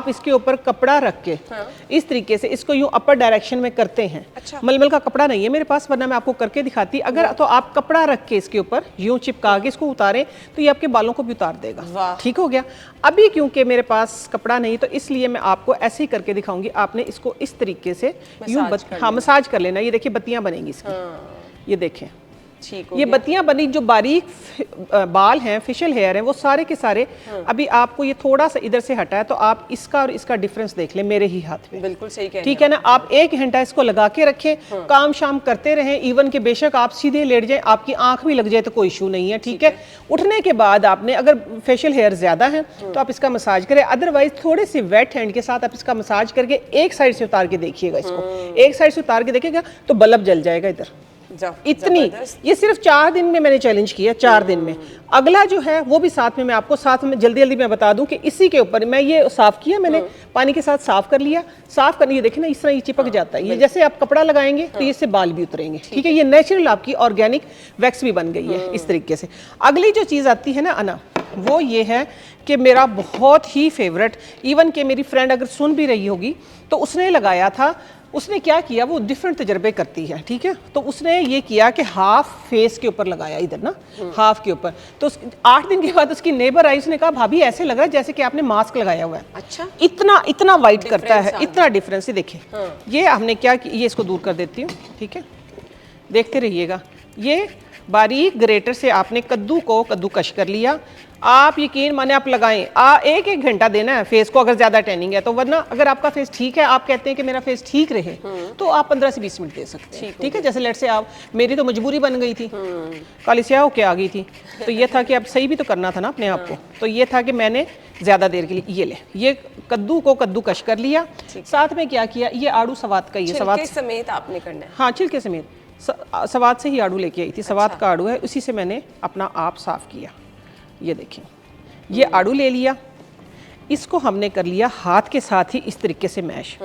इसके ऊपर कपड़ा रख के इस तरीके से इसको यूं अपर डायरेक्शन में करते हैं। अच्छा। मलमल का कपड़ा नहीं है मेरे पास, वरना मैं आपको करके दिखाती। अगर तो आप कपड़ा रख के इसके ऊपर यूं चिपका के इसको उतारें तो ये आपके बालों को भी उतार देगा। ठीक हो गया। अभी क्योंकि मेरे पास कपड़ा नहीं, तो इसलिए मैं आपको ऐसे ही करके दिखाऊंगी। आपने इसको इस तरीके से यूं मसाज कर लेना। ये देखिए बत्तियां बनेंगी इसकी। ये देखें, ये बत्तियां बनी, जो बारीक बाल हैं, फेशियल हेयर हैं, वो सारे के सारे। अभी आपको ये थोड़ा सा इधर से हटा है, तो आप इसका और इसका डिफरेंस देख लें मेरे ही हाथ में। बिल्कुल सही कह रहे हैं, ठीक है ना। आप 1 घंटा इसको लगा के रखें, काम शाम करते रहें, इवन के बेशक आप सीधे लेट जाएं, आपकी आंख भी लग जाए तो कोई इशू नहीं है। ठीक है। उठने के बाद आपने, अगर फेशियल हेयर ज्यादा है तो आप इसका मसाज करें, अदरवाइज थोड़े से वेट हैंड के साथ आप इसका मसाज करके एक साइड से उतार के देखिएगा इसको। एक साइड से उतार के देखिएगा तो बल्ब जल जाएगा इधर। इतनी, ये सिर्फ 4 दिन में मैंने चैलेंज किया, 4 दिन में। अगला जो है वो भी साथ में मैं आपको जल्दी जल्दी मैं बता दूं कि इसी के ऊपर मैं ये साफ किया, मैंने पानी के साथ साफ कर लिया। साफ करने, ये देखें ना, इस तरह ये चिपक जाता है। ये जैसे आप कपड़ा लगाएंगे तो इससे बाल भी उतरेंगे। ठीक है। ये नेचुरल आपकी ऑर्गेनिक वैक्स भी बन गई है इस तरीके से। अगली जो चीज़ आती है ना अना, वो ये है कि मेरा बहुत ही फेवरेट, इवन कि मेरी फ्रेंड अगर सुन भी रही होगी तो उसने लगाया था। उसने क्या किया, वो डिफरेंट तजर्बे करती है। ठीक है। तो उसने ये किया कि हाफ फेस के ऊपर लगाया, इधर ना हाफ के ऊपर। तो 8 दिन के बाद उसकी नेबर आई, उसने कहा भाभी ऐसे लग रहा है जैसे कि आपने मास्क लगाया हुआ है। अच्छा। इतना वाइट करता है, इतना डिफरेंस। देखिए ये हमने क्या, ये इसको दूर कर देती हूँ। ठीक है, देखते रहिएगा। ये बारीक ग्रेटर से आपने कद्दूकश कर लिया। आप यकीन माने आप लगाएं, 1-1 घंटा देना है फेस को, अगर ज्यादा टैनिंग है तो। वरना अगर आपका फेस ठीक है, आप कहते हैं कि मेरा फेस ठीक रहे, तो आप 15 से 20 मिनट दे सकते हैं। ठीक है। जैसे लेट से आप, मेरी तो मजबूरी बन गई थी, काली स्याह होके आ गई थी, तो ये था कि अब सही भी तो करना था ना अपने आप को। तो ये था कि मैंने ज्यादा देर के लिए ये कद्दूकश कर लिया। साथ में क्या किया, ये आड़ू सवात का, ये सवात समेत आपने करना है। हाँ, छिलके समेत। सवात से ही आड़ू लेके आई थी। सवात का आड़ू है, उसी से मैंने अपना आप साफ किया। ये देखें, ये आड़ू ले लिया, इसको हमने कर लिया हाथ के साथ ही इस तरीके से मैश।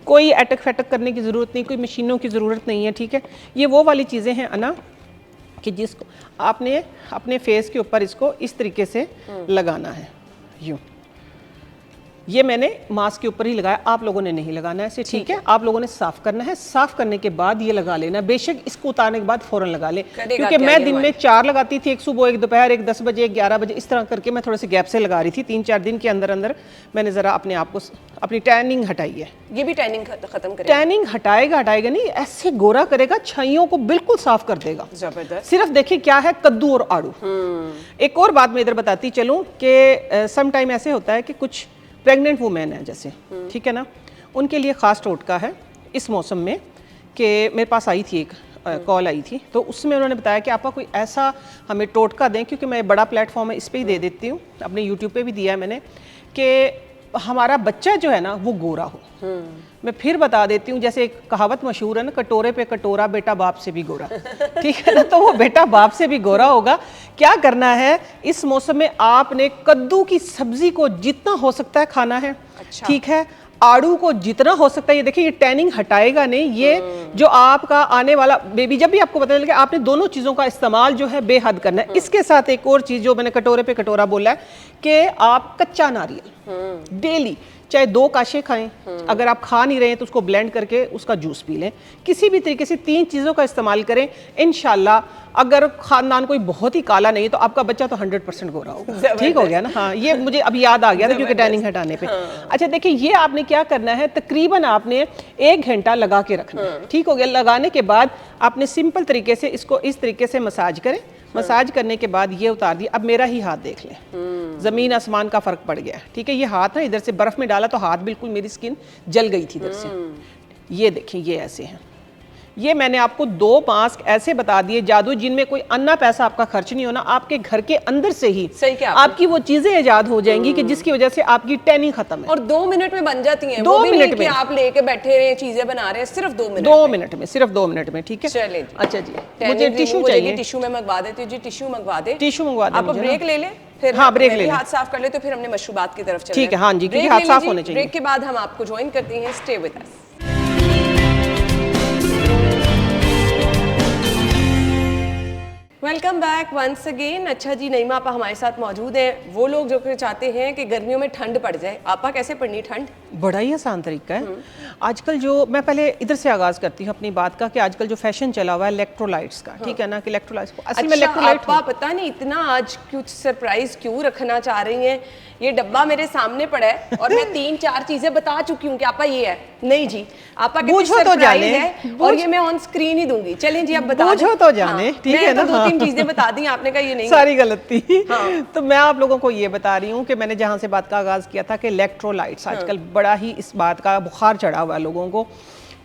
कोई अटक फटक करने की ज़रूरत नहीं, कोई मशीनों की ज़रूरत नहीं है। ठीक है। ये वो वाली चीज़ें हैं अना कि जिसको आपने अपने फेस के ऊपर इसको इस तरीके से लगाना है, यूँ। ये मैंने मास्क के ऊपर ही लगाया, आप लोगों ने नहीं लगाना है ऐसे। ठीक है। आप लोगों ने साफ करना है, साफ करने के बाद ये लगा लेना। बेशक इसको उतारने के बाद फौरन लगा ले, क्योंकि मैं दिन में 4 लगाती थी, एक सुबह, एक दोपहर, एक 10 बजे, एक 11 बजे, इस तरह करके मैं थोड़े से गैप से लगा रही थी। 3-4 दिन के अंदर अंदर मैंने ज़रा अपने आप को, अपनी टैनिंग हटाई है। ये भी टैनिंग खत्म करेगा? टैनिंग हटाएगा नहीं, ऐसे गोरा करेगा, छाइयों को बिल्कुल साफ कर देगा। जबरदस्त। सिर्फ देखिए क्या है, कद्दू और आड़ू। एक और बात मैं इधर बताती चलूँ कि सम टाइम ऐसे होता है कि कुछ प्रेग्नेंट वुमेन है जैसे, ठीक है ना, उनके लिए ख़ास टोटका है इस मौसम में कि मेरे पास आई थी एक कॉल आई थी, तो उसमें उन्होंने बताया कि आपका कोई ऐसा हमें टोटका दें, क्योंकि मैं बड़ा प्लेटफॉर्म है इस पर ही दे देती हूँ, अपने यूट्यूब पे भी दिया है मैंने, कि हमारा बच्चा जो है ना वो गोरा हो। मैं फिर बता देती हूँ, जैसे एक कहावत मशहूर है ना, कटोरे पे कटोरा, बेटा बाप से भी गोरा। ठीक है ना। तो वो बेटा बाप से भी गोरा होगा। क्या करना है, इस मौसम में आपने कद्दू की सब्जी को जितना हो सकता है खाना है। अच्छा। ठीक है। आड़ू को जितना हो सकता है, ये देखिए ये टैनिंग हटाएगा नहीं, ये जो आपका आने वाला बेबी, जब भी आपको पता चलेगा, आपने दोनों चीज़ों का इस्तेमाल जो है बेहद करना है। इसके साथ एक और चीज़ जो मैंने कटोरे पे कटोरा बोला है कि आप कच्चा नारियल डेली चाहे 2 काशे खाएं, अगर आप खा नहीं रहे हैं तो उसको ब्लेंड करके उसका जूस पी लें। किसी भी तरीके से 3 चीज़ों का इस्तेमाल करें, इंशाल्लाह। अगर खानदान कोई बहुत ही काला नहीं है तो आपका बच्चा तो 100% गोरा होगा। ठीक हो गया ना? हाँ, ये मुझे अब याद आ गया था क्योंकि टैनिंग हटाने पे। अच्छा देखिए, ये आपने क्या करना है, तकरीबन आपने 1 घंटा लगा के रखना है। ठीक हो गया। लगाने के बाद आपने सिंपल तरीके से इसको इस तरीके से मसाज करें। मसाज करने के बाद ये उतार दिया। अब मेरा ही हाथ देख लें, जमीन आसमान का फर्क पड़ गया। ठीक है, ये हाथ ना इधर से बर्फ में डाला तो हाथ बिल्कुल मेरी स्किन जल गई थी इधर से। ये देखिए, ये ऐसे हैं। ये मैंने आपको 2 मास्क ऐसे बता दिए जादू, जिनमें कोई अन्ना पैसा आपका खर्च नहीं होना, आपके घर के अंदर से ही सही क्या आपकी वो चीजें ईजाद हो जाएंगी कि जिसकी वजह से आपकी टैनिंग खत्म है। और 2 मिनट में बन जाती हैं। 2 वो भी मिनट नहीं कि में आप लेके बैठे रहे चीजें बना रहे हैं, सिर्फ 2 मिनट 2 मिनट में, सिर्फ 2 मिनट में। ठीक है, चलिए जी। अच्छा जी, मुझे टिश्यू चाहिए। टिश्यू में मंगवा देती हूँ जी, टिश्यू मंगवा दे। टिश्यू मंगवा दें आप मुझे ब्रेक ना। ले लें, फिर हाँ, ब्रेक ले लें। हाथ साफ कर ले तो फिर हमने मशरूबात की तरफ चलना ठीक है, हाँ जी, क्योंकि ब्रेक हाथ ले साफ लीजिए। होने चाहिए। ब्रेक के बाद हम आपको ज्वाइन करते हैं। Stay with us. Welcome back once again. अच्छा जी, नईमा आपा हमारे साथ मौजूद हैं। वो लोग जो कि चाहते हैं कि गर्मियों में ठंड पड़ जाए, आपा कैसे पड़नी ठंड? बड़ा ही आसान तरीका है। आजकल जो, मैं पहले इधर से आगाज करती हूँ अपनी बात का, कि आजकल जो फैशन चला हुआ है इलेक्ट्रोलाइट्स का। ठीक है ना, कि इलेक्ट्रोलाइट्स को असल में इलेक्ट्रोलाइट आपा पता नहीं इतना आज कुछ सरप्राइज क्यों रखना चाह रही हैं। ये डब्बा मेरे सामने पड़ा है और मैं 3-4 चीजें बता चुकी हूँ कि आपा ये है। नहीं जी, आपा कहते सरप्राइज है और ये मैं ऑन स्क्रीन ही दूंगी। चलें जी, अब बता बूझो तो जाने। ठीक है ना, 2-3 चीजें बता दी, आपने कहा ये नहीं सारी गलत थी। तो मैं आप लोगों को ये बता रही हूँ कि मैंने जहाँ से बात का आगाज किया था कि इलेक्ट्रोलाइट्स आजकल बड़ा ही इस बात का बुखार चढ़ा हुआ है लोगों को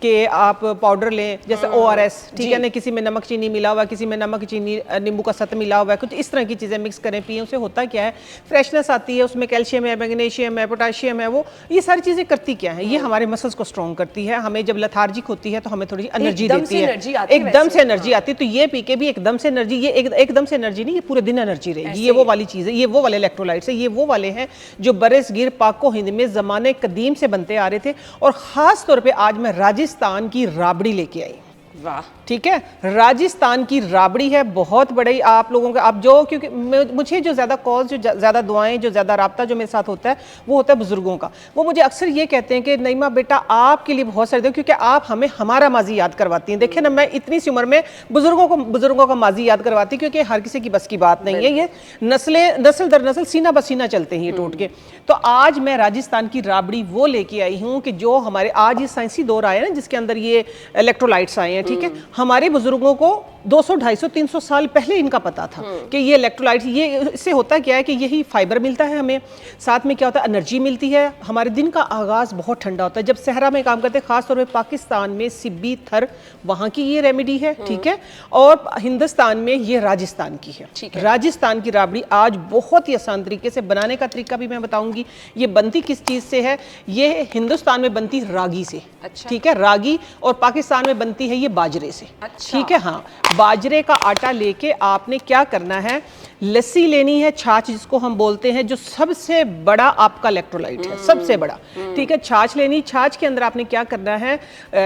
कि आप पाउडर लें, जैसे ORS। ठीक है ना, किसी में नमक चीनी मिला हुआ है, किसी में नमक चीनी नींबू का सत मिला हुआ है, कुछ इस तरह की चीज़ें मिक्स करें, पिए। उससे होता क्या है, फ्रेशनेस आती है, उसमें कैल्शियम है, मैग्नीशियम है, पोटाशियम है। वो ये सारी चीज़ें करती क्या है, ये हमारे मसल्स को स्ट्रॉन्ग करती है। हमें जब लेथार्जिक होती है तो हमें थोड़ी एनर्जी देती है, एकदम से एनर्जी आती है। तो ये पी के भी एकदम से एनर्जी, ये एकदम से एनर्जी नहीं, ये पूरे दिन एनर्जी रहेगी। ये वो वाली चीज़ है, ये वो वाले इलेक्ट्रोलाइट्स है, ये वो वाले हैं जो बरसगीर पाको हिंद में ज़माने कदीम से बनते आ रहे थे। और ख़ास तौर पर आज मैं राजस्थान की राबड़ी लेके आई। वाह, ठीक है, राजस्थान की राबड़ी है, बहुत बड़ी। आप लोगों के, आप जो, क्योंकि मुझे जो ज़्यादा कॉल्स, जो ज़्यादा दुआएं, जो ज़्यादा रब्ता जो मेरे साथ होता है वो होता है बुजुर्गों का। वो मुझे अक्सर ये कहते हैं कि नईमा बेटा आपके लिए बहुत सारे, क्योंकि आप हमें हमारा माजी याद करवाती हैं। देखिए ना, मैं इतनी सी उम्र में बुजुर्गों का माजी याद करवाती, क्योंकि हर किसी की बस की बात नहीं है। ये नस्ल दर नस्ल सीना बसीना चलते हैं ये टूट के। तो आज मैं राजस्थान की राबड़ी वो लेके आई हूँ कि जो हमारे आज ये साइंसी दौर आया ना, जिसके अंदर ये इलेक्ट्रोलाइट्स आए हैं। ठीक है, हमारे बुजुर्गों को 200, 250, 300 साल पहले इनका पता था कि ये इलेक्ट्रोलाइट्स, ये इससे होता क्या है कि यही फाइबर मिलता है हमें, साथ में क्या होता है, एनर्जी मिलती है। हमारे दिन का आगाज़ बहुत ठंडा होता है जब सहरा में काम करते हैं, खासतौर पे पाकिस्तान में सिब्बी थर वहाँ की ये रेमेडी है। ठीक है, और हिंदुस्तान में ये राजस्थान की है। राजस्थान की राबड़ी आज बहुत ही आसान तरीके से बनाने का तरीका भी मैं बताऊंगी। ये बनती किस चीज़ से है, ये हिंदुस्तान में बनती रागी से। अच्छा। ठीक है, रागी, और पाकिस्तान में बनती है ये बाजरे से। अच्छा। ठीक है, हाँ, बाजरे का आटा लेके आपने क्या करना है, लस्सी लेनी है, छाछ जिसको हम बोलते हैं, जो सबसे बड़ा आपका इलेक्ट्रोलाइट है, सबसे बड़ा। ठीक है, छाछ लेनी। छाछ के अंदर आपने क्या करना है,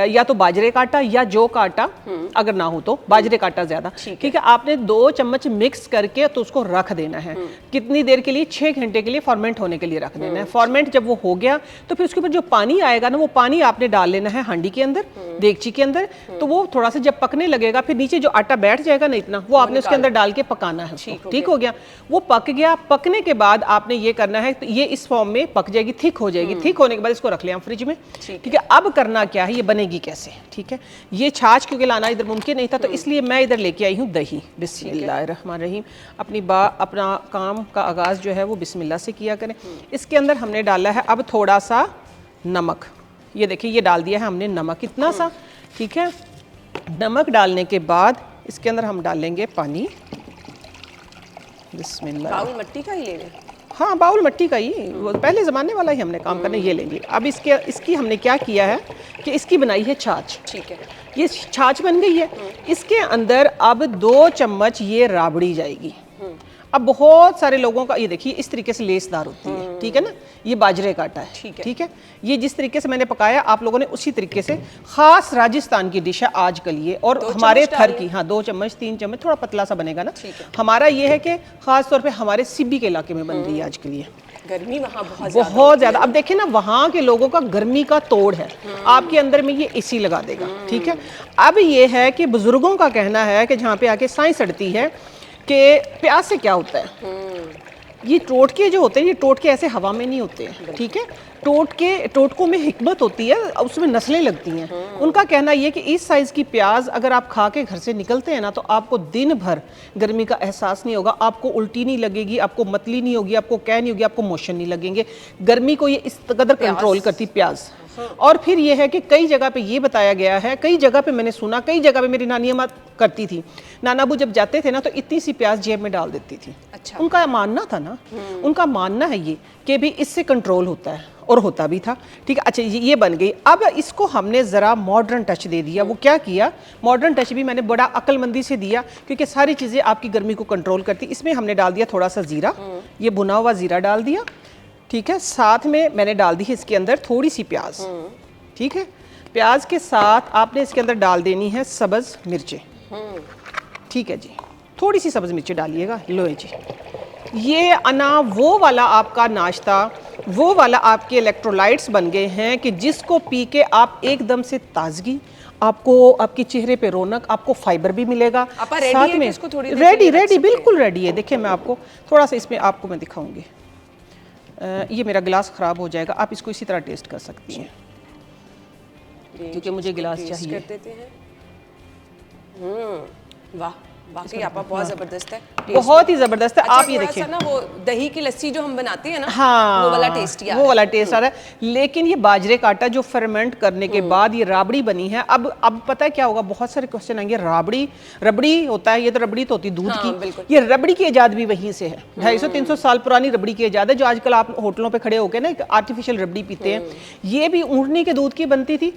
या तो बाजरे का आटा या जौ का आटा, अगर ना हो तो बाजरे का आटा ज्यादा। ठीक है, आपने 2 चम्मच मिक्स करके तो उसको रख देना है। कितनी देर के लिए? 6 घंटे के लिए फॉर्मेंट होने के लिए रख देना है। फॉर्मेंट जब वो हो गया तो फिर उसके ऊपर जो पानी आएगा ना, वो पानी आपने डाल लेना है हांडी के अंदर, देगची के अंदर। तो वो थोड़ा सा जब पकने लगेगा, फिर नीचे जो आटा बैठ जाएगा ना इतना, वो आपने उसके अंदर डाल के पकाना है उसको। ठीक हो गया, वो पक गया। पकने के बाद आपने ये करना है, तो ये इस फॉर्म में पक जाएगी, थिक हो जाएगी। थिक होने के बाद इसको रख लिया फ्रिज में। ठीक है, अब करना क्या है, ये बनेगी कैसे? ठीक है, ये छाछ क्योंकि लाना इधर मुमकिन नहीं था, तो इसलिए मैं इधर लेके आई हूँ दही। बिस्मिल्लाहिर्रहमानिर्रहीम। अपना काम का आगाज़ जो है वो बिस्मिल्लाह से किया करें। इसके अंदर हमने डाला है अब थोड़ा सा नमक। ये देखिए, ये डाल दिया है हमने नमक, इतना सा। ठीक है, नमक डालने के बाद इसके अंदर हम डालेंगे पानी। बिस्मिल्लाह। बाउल मिट्टी का ही ले लें? हाँ, बाउल मिट्टी का ही, वो पहले ज़माने वाला ही हमने काम करने, ये लेंगे। अब इसकी हमने क्या किया है कि इसकी बनाई है छाछ। ठीक है, ये छाछ बन गई है। इसके अंदर अब 2 चम्मच ये राबड़ी जाएगी। अब बहुत सारे लोगों का, ये देखिए इस तरीके से लेसदार होती है। ठीक है ना, ये बाजरे का आटा है। ठीक है, ये जिस तरीके से मैंने पकाया आप लोगों ने उसी तरीके से, खास राजस्थान की डिश है आज के लिए। और हमारे थर की, हाँ, 2 चम्मच 3 चम्मच, थोड़ा पतला सा बनेगा ना। हमारा ये है कि खास तौर पे हमारे सिब्बी के इलाके में बन रही है आज के लिए। गर्मी वहाँ बहुत ज़्यादा। अब देखिए ना, वहाँ के लोगों का गर्मी का तोड़ है, आपके अंदर में ये एसी लगा देगा, ठीक है। अब ये है कि बुजुर्गों का कहना है कि जहाँ पे आके साइंस अड़ती है कि प्याज से क्या होता है। ये टोटके जो होते हैं, ये टोटके ऐसे हवा में नहीं होते हैं, ठीक है। टोटकों में हिकमत होती है, उसमें नस्लें लगती हैं। उनका कहना ये कि इस साइज़ की प्याज अगर आप खा के घर से निकलते हैं ना, तो आपको दिन भर गर्मी का एहसास नहीं होगा, आपको उल्टी नहीं लगेगी, आपको मतली नहीं होगी, आपको कै नहीं होगी, आपको मोशन नहीं लगेंगे। गर्मी को ये इस कदर कंट्रोल करती प्याज। और फिर ये है कि कई जगह पे ये बताया गया है, कई जगह पे मैंने सुना, कई जगह पे मेरी नानी अम्मा करती थी, नाना अबू जब जाते थे ना तो इतनी सी प्याज जेब में डाल देती थी। अच्छा। उनका मानना था ना, उनका मानना है ये कि भी इससे कंट्रोल होता है, और होता भी था, ठीक है। अच्छा, ये बन गई। अब इसको हमने ज़रा मॉडर्न टच दे दिया। वो क्या किया, मॉडर्न टच भी मैंने बड़ा अक्लमंदी से दिया, क्योंकि सारी चीज़ें आपकी गर्मी को कंट्रोल करती। इसमें हमने डाल दिया थोड़ा सा ज़ीरा, ये भुना हुआ ज़ीरा डाल दिया, ठीक है। साथ में मैंने डाल दी है इसके अंदर थोड़ी सी प्याज, ठीक है। प्याज के साथ आपने इसके अंदर डाल देनी है सब्ज़ मिर्चें, ठीक है जी। थोड़ी सी सब्ज़ मिर्चें डालिएगा। लो जी, ये अना वो वाला आपका नाश्ता, वो वाला आपके इलेक्ट्रोलाइट्स बन गए हैं कि जिसको पी के आप एकदम से ताजगी, आपको आपके चेहरे पे रौनक, आपको फाइबर भी मिलेगा साथ में। रेडी बिल्कुल रेडी है। देखिए मैं आपको थोड़ा सा इसमें आपको मैं दिखाऊंगी। ये मेरा गिलास ख़राब हो जाएगा, आप इसको इसी तरह टेस्ट कर सकती हैं, क्योंकि मुझे गिलास चाहिए। वाह, वाकई आपका बहुत ज़बरदस्त है, बहुत ही ज़बरदस्त है। अच्छा, आप ये देखिए ना, वो दही की लस्सी जो हम बनाते हैं ना, हाँ, वो वाला टेस्ट वो वाला टेस्ट आ रहा है। लेकिन ये बाजरे का आटा जो फर्मेंट करने के बाद ये राबड़ी बनी है। अब पता है क्या होगा, बहुत सारे क्वेश्चन आएंगे, रबड़ी होता है, ये तो रबड़ी तो होती है दूध की, ये रबड़ी की ईजाद भी वहीं से है। 250-300 साल पुरानी रबड़ी की ईजाद है, जो आजकल आप होटलों पे खड़े होकर ना एक आर्टिफिशियल रबड़ी पीते हैं। ये भी ऊँटनी के दूध की बनती थी।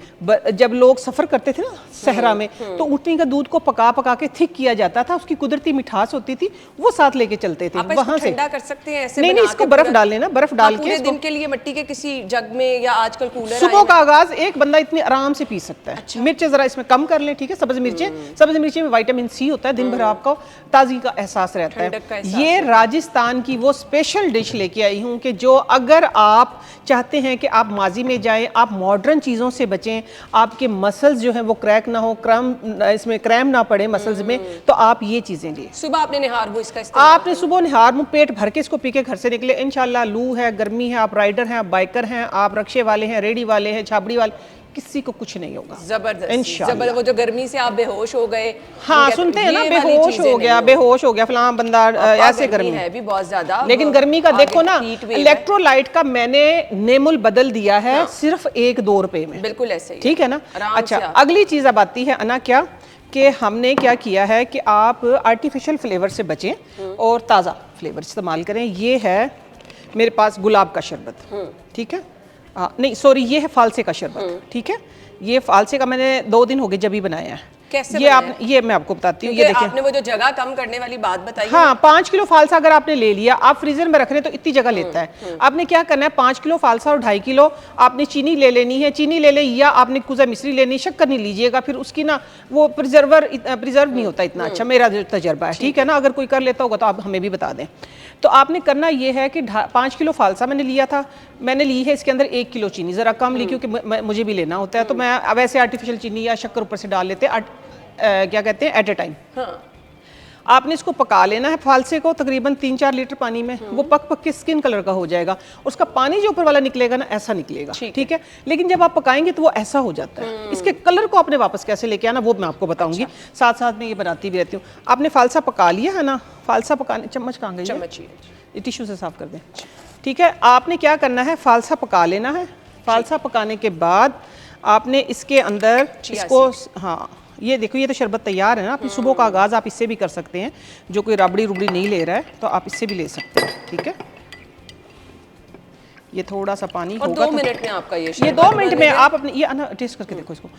जब लोग सफ़र करते थे ना सहरा में, तो ऊँटनी का दूध को पका पका के थिक किया जाता था, उसकी कुदरती मिठास होती थी, वो साथ लेके चलते थे। वहां से ठंडा कर सकते हैं ऐसे। नहीं, इसको बर्फ डाल लेना, बर्फ डाल के दिन के लिए मिट्टी के किसी जग में, या आजकल कूलर, सुबह का आगाज एक बंदा इतनी आराम से पी सकता है। अच्छा। मिर्चें जरा इसमें कम कर लें, ठीक है। सब्ज मिर्चें में विटामिन सी होता है, दिन भर आपको ताजगी का एहसास रहता है। ये राजस्थान की वो स्पेशल डिश लेके आई हूँ कि जो अगर आप चाहते हैं कि आप माजी में जाएं, आप मॉडर्न चीज़ों से बचें, आपके मसल्स जो हैं वो क्रैक ना हो, इसमें क्रैम ना पड़े मसल्स में, तो आप ये चीज़ें लिए। सुबह आपने निहार वो इसका आपने सुबह निहार मुँह पेट भर के इसको पी के घर से निकले, इंशाल्लाह। लू है, गर्मी है, आप राइडर हैं, आप बाइकर हैं, आप रक्शे वाले हैं, रेडी वाले हैं, छाबड़ी वाले, किसी को कुछ नहीं होगा। जबरदस्त। वो जो गर्मी से आप बेहोश हो गए, हाँ, सुनते हैं ना, बेहोश हो गया फलां बंदा, ऐसे गर्मी है भी बहुत ज्यादा। लेकिन गर्मी का देखो ना, इलेक्ट्रोलाइट का मैंने नेमुल बदल दिया है सिर्फ 1-2 रुपए में, बिल्कुल ऐसे ही, ठीक है ना। अच्छा, अगली चीज अब आती है अना, क्या कि हमने क्या किया है कि आप आर्टिफिशियल फ्लेवर से बचें और ताज़ा फ्लेवर इस्तेमाल करें। ये है मेरे पास गुलाब का शरबत, ठीक है। नहीं सॉरी, ये है फालसे का शरबत, ठीक है। ये फालसे का मैंने 2 दिन हो गए जब ही बनाया है। कैसे ये मैं आपको बताती हूँ। ये देखिए, आपने वो जो जगह कम करने वाली बात बताई, हाँ, 5 किलो फालसा अगर आपने ले लिया, आप फ्रीजर में रख रहे हैं तो इतनी जगह लेता है। आपने क्या करना है, 5 किलो फालसा और 2.5 किलो आपने चीनी ले लेनी है। चीनी ले ले, या आपने कुजा मिश्री लेनी, शक्कर नहीं लीजिएगा, फिर उसकी ना वो प्रिजर्व नहीं होता इतना अच्छा, मेरा जो तजर्बा है, ठीक है ना। अगर कोई कर लेता होगा तो आप हमें भी बता दें। तो आपने करना ये है कि 5 किलो फालसा मैंने लिया था, मैंने ली है इसके अंदर 1 किलो चीनी, ज़रा कम ली क्योंकि मुझे भी लेना होता है। तो मैं वैसे आर्टिफिशियल चीनी या शक्कर ऊपर से डाल लेते हैं, क्या कहते हैं, एट ए टाइम। आपने इसको पका लेना है फालसे को तकरीबन 3-4 लीटर पानी में। वो पक के स्किन कलर का हो जाएगा, उसका पानी जो ऊपर वाला निकलेगा ना, ऐसा निकलेगा, ठीक है। लेकिन जब आप पकाएंगे तो वो ऐसा हो जाता है। इसके कलर को आपने वापस कैसे लेके आना वो मैं आपको बताऊंगी। साथ साथ में ये बनाती भी रहती हूँ। आपने फालसा पका लिया है ना, फालसा पकाने, चम्मच कहाँ गई, चम्मच ये टिश्यू से साफ कर दें, ठीक है। आपने क्या करना है, फालसा पका लेना है। फालसा पकाने के बाद आपने इसके अंदर इसको, हाँ ये देखो, ये तो शरबत तैयार है ना। आप सुबह का आगाज़ आप इससे भी कर सकते हैं, जो कोई रबड़ी रुबड़ी नहीं ले रहा है तो आप इससे भी ले सकते हैं, ठीक है। ये थोड़ा सा पानी और होगा 2 मिनट में आपका ये 2 मिनट में आप अपने ये टेस्ट करके देखो इसको।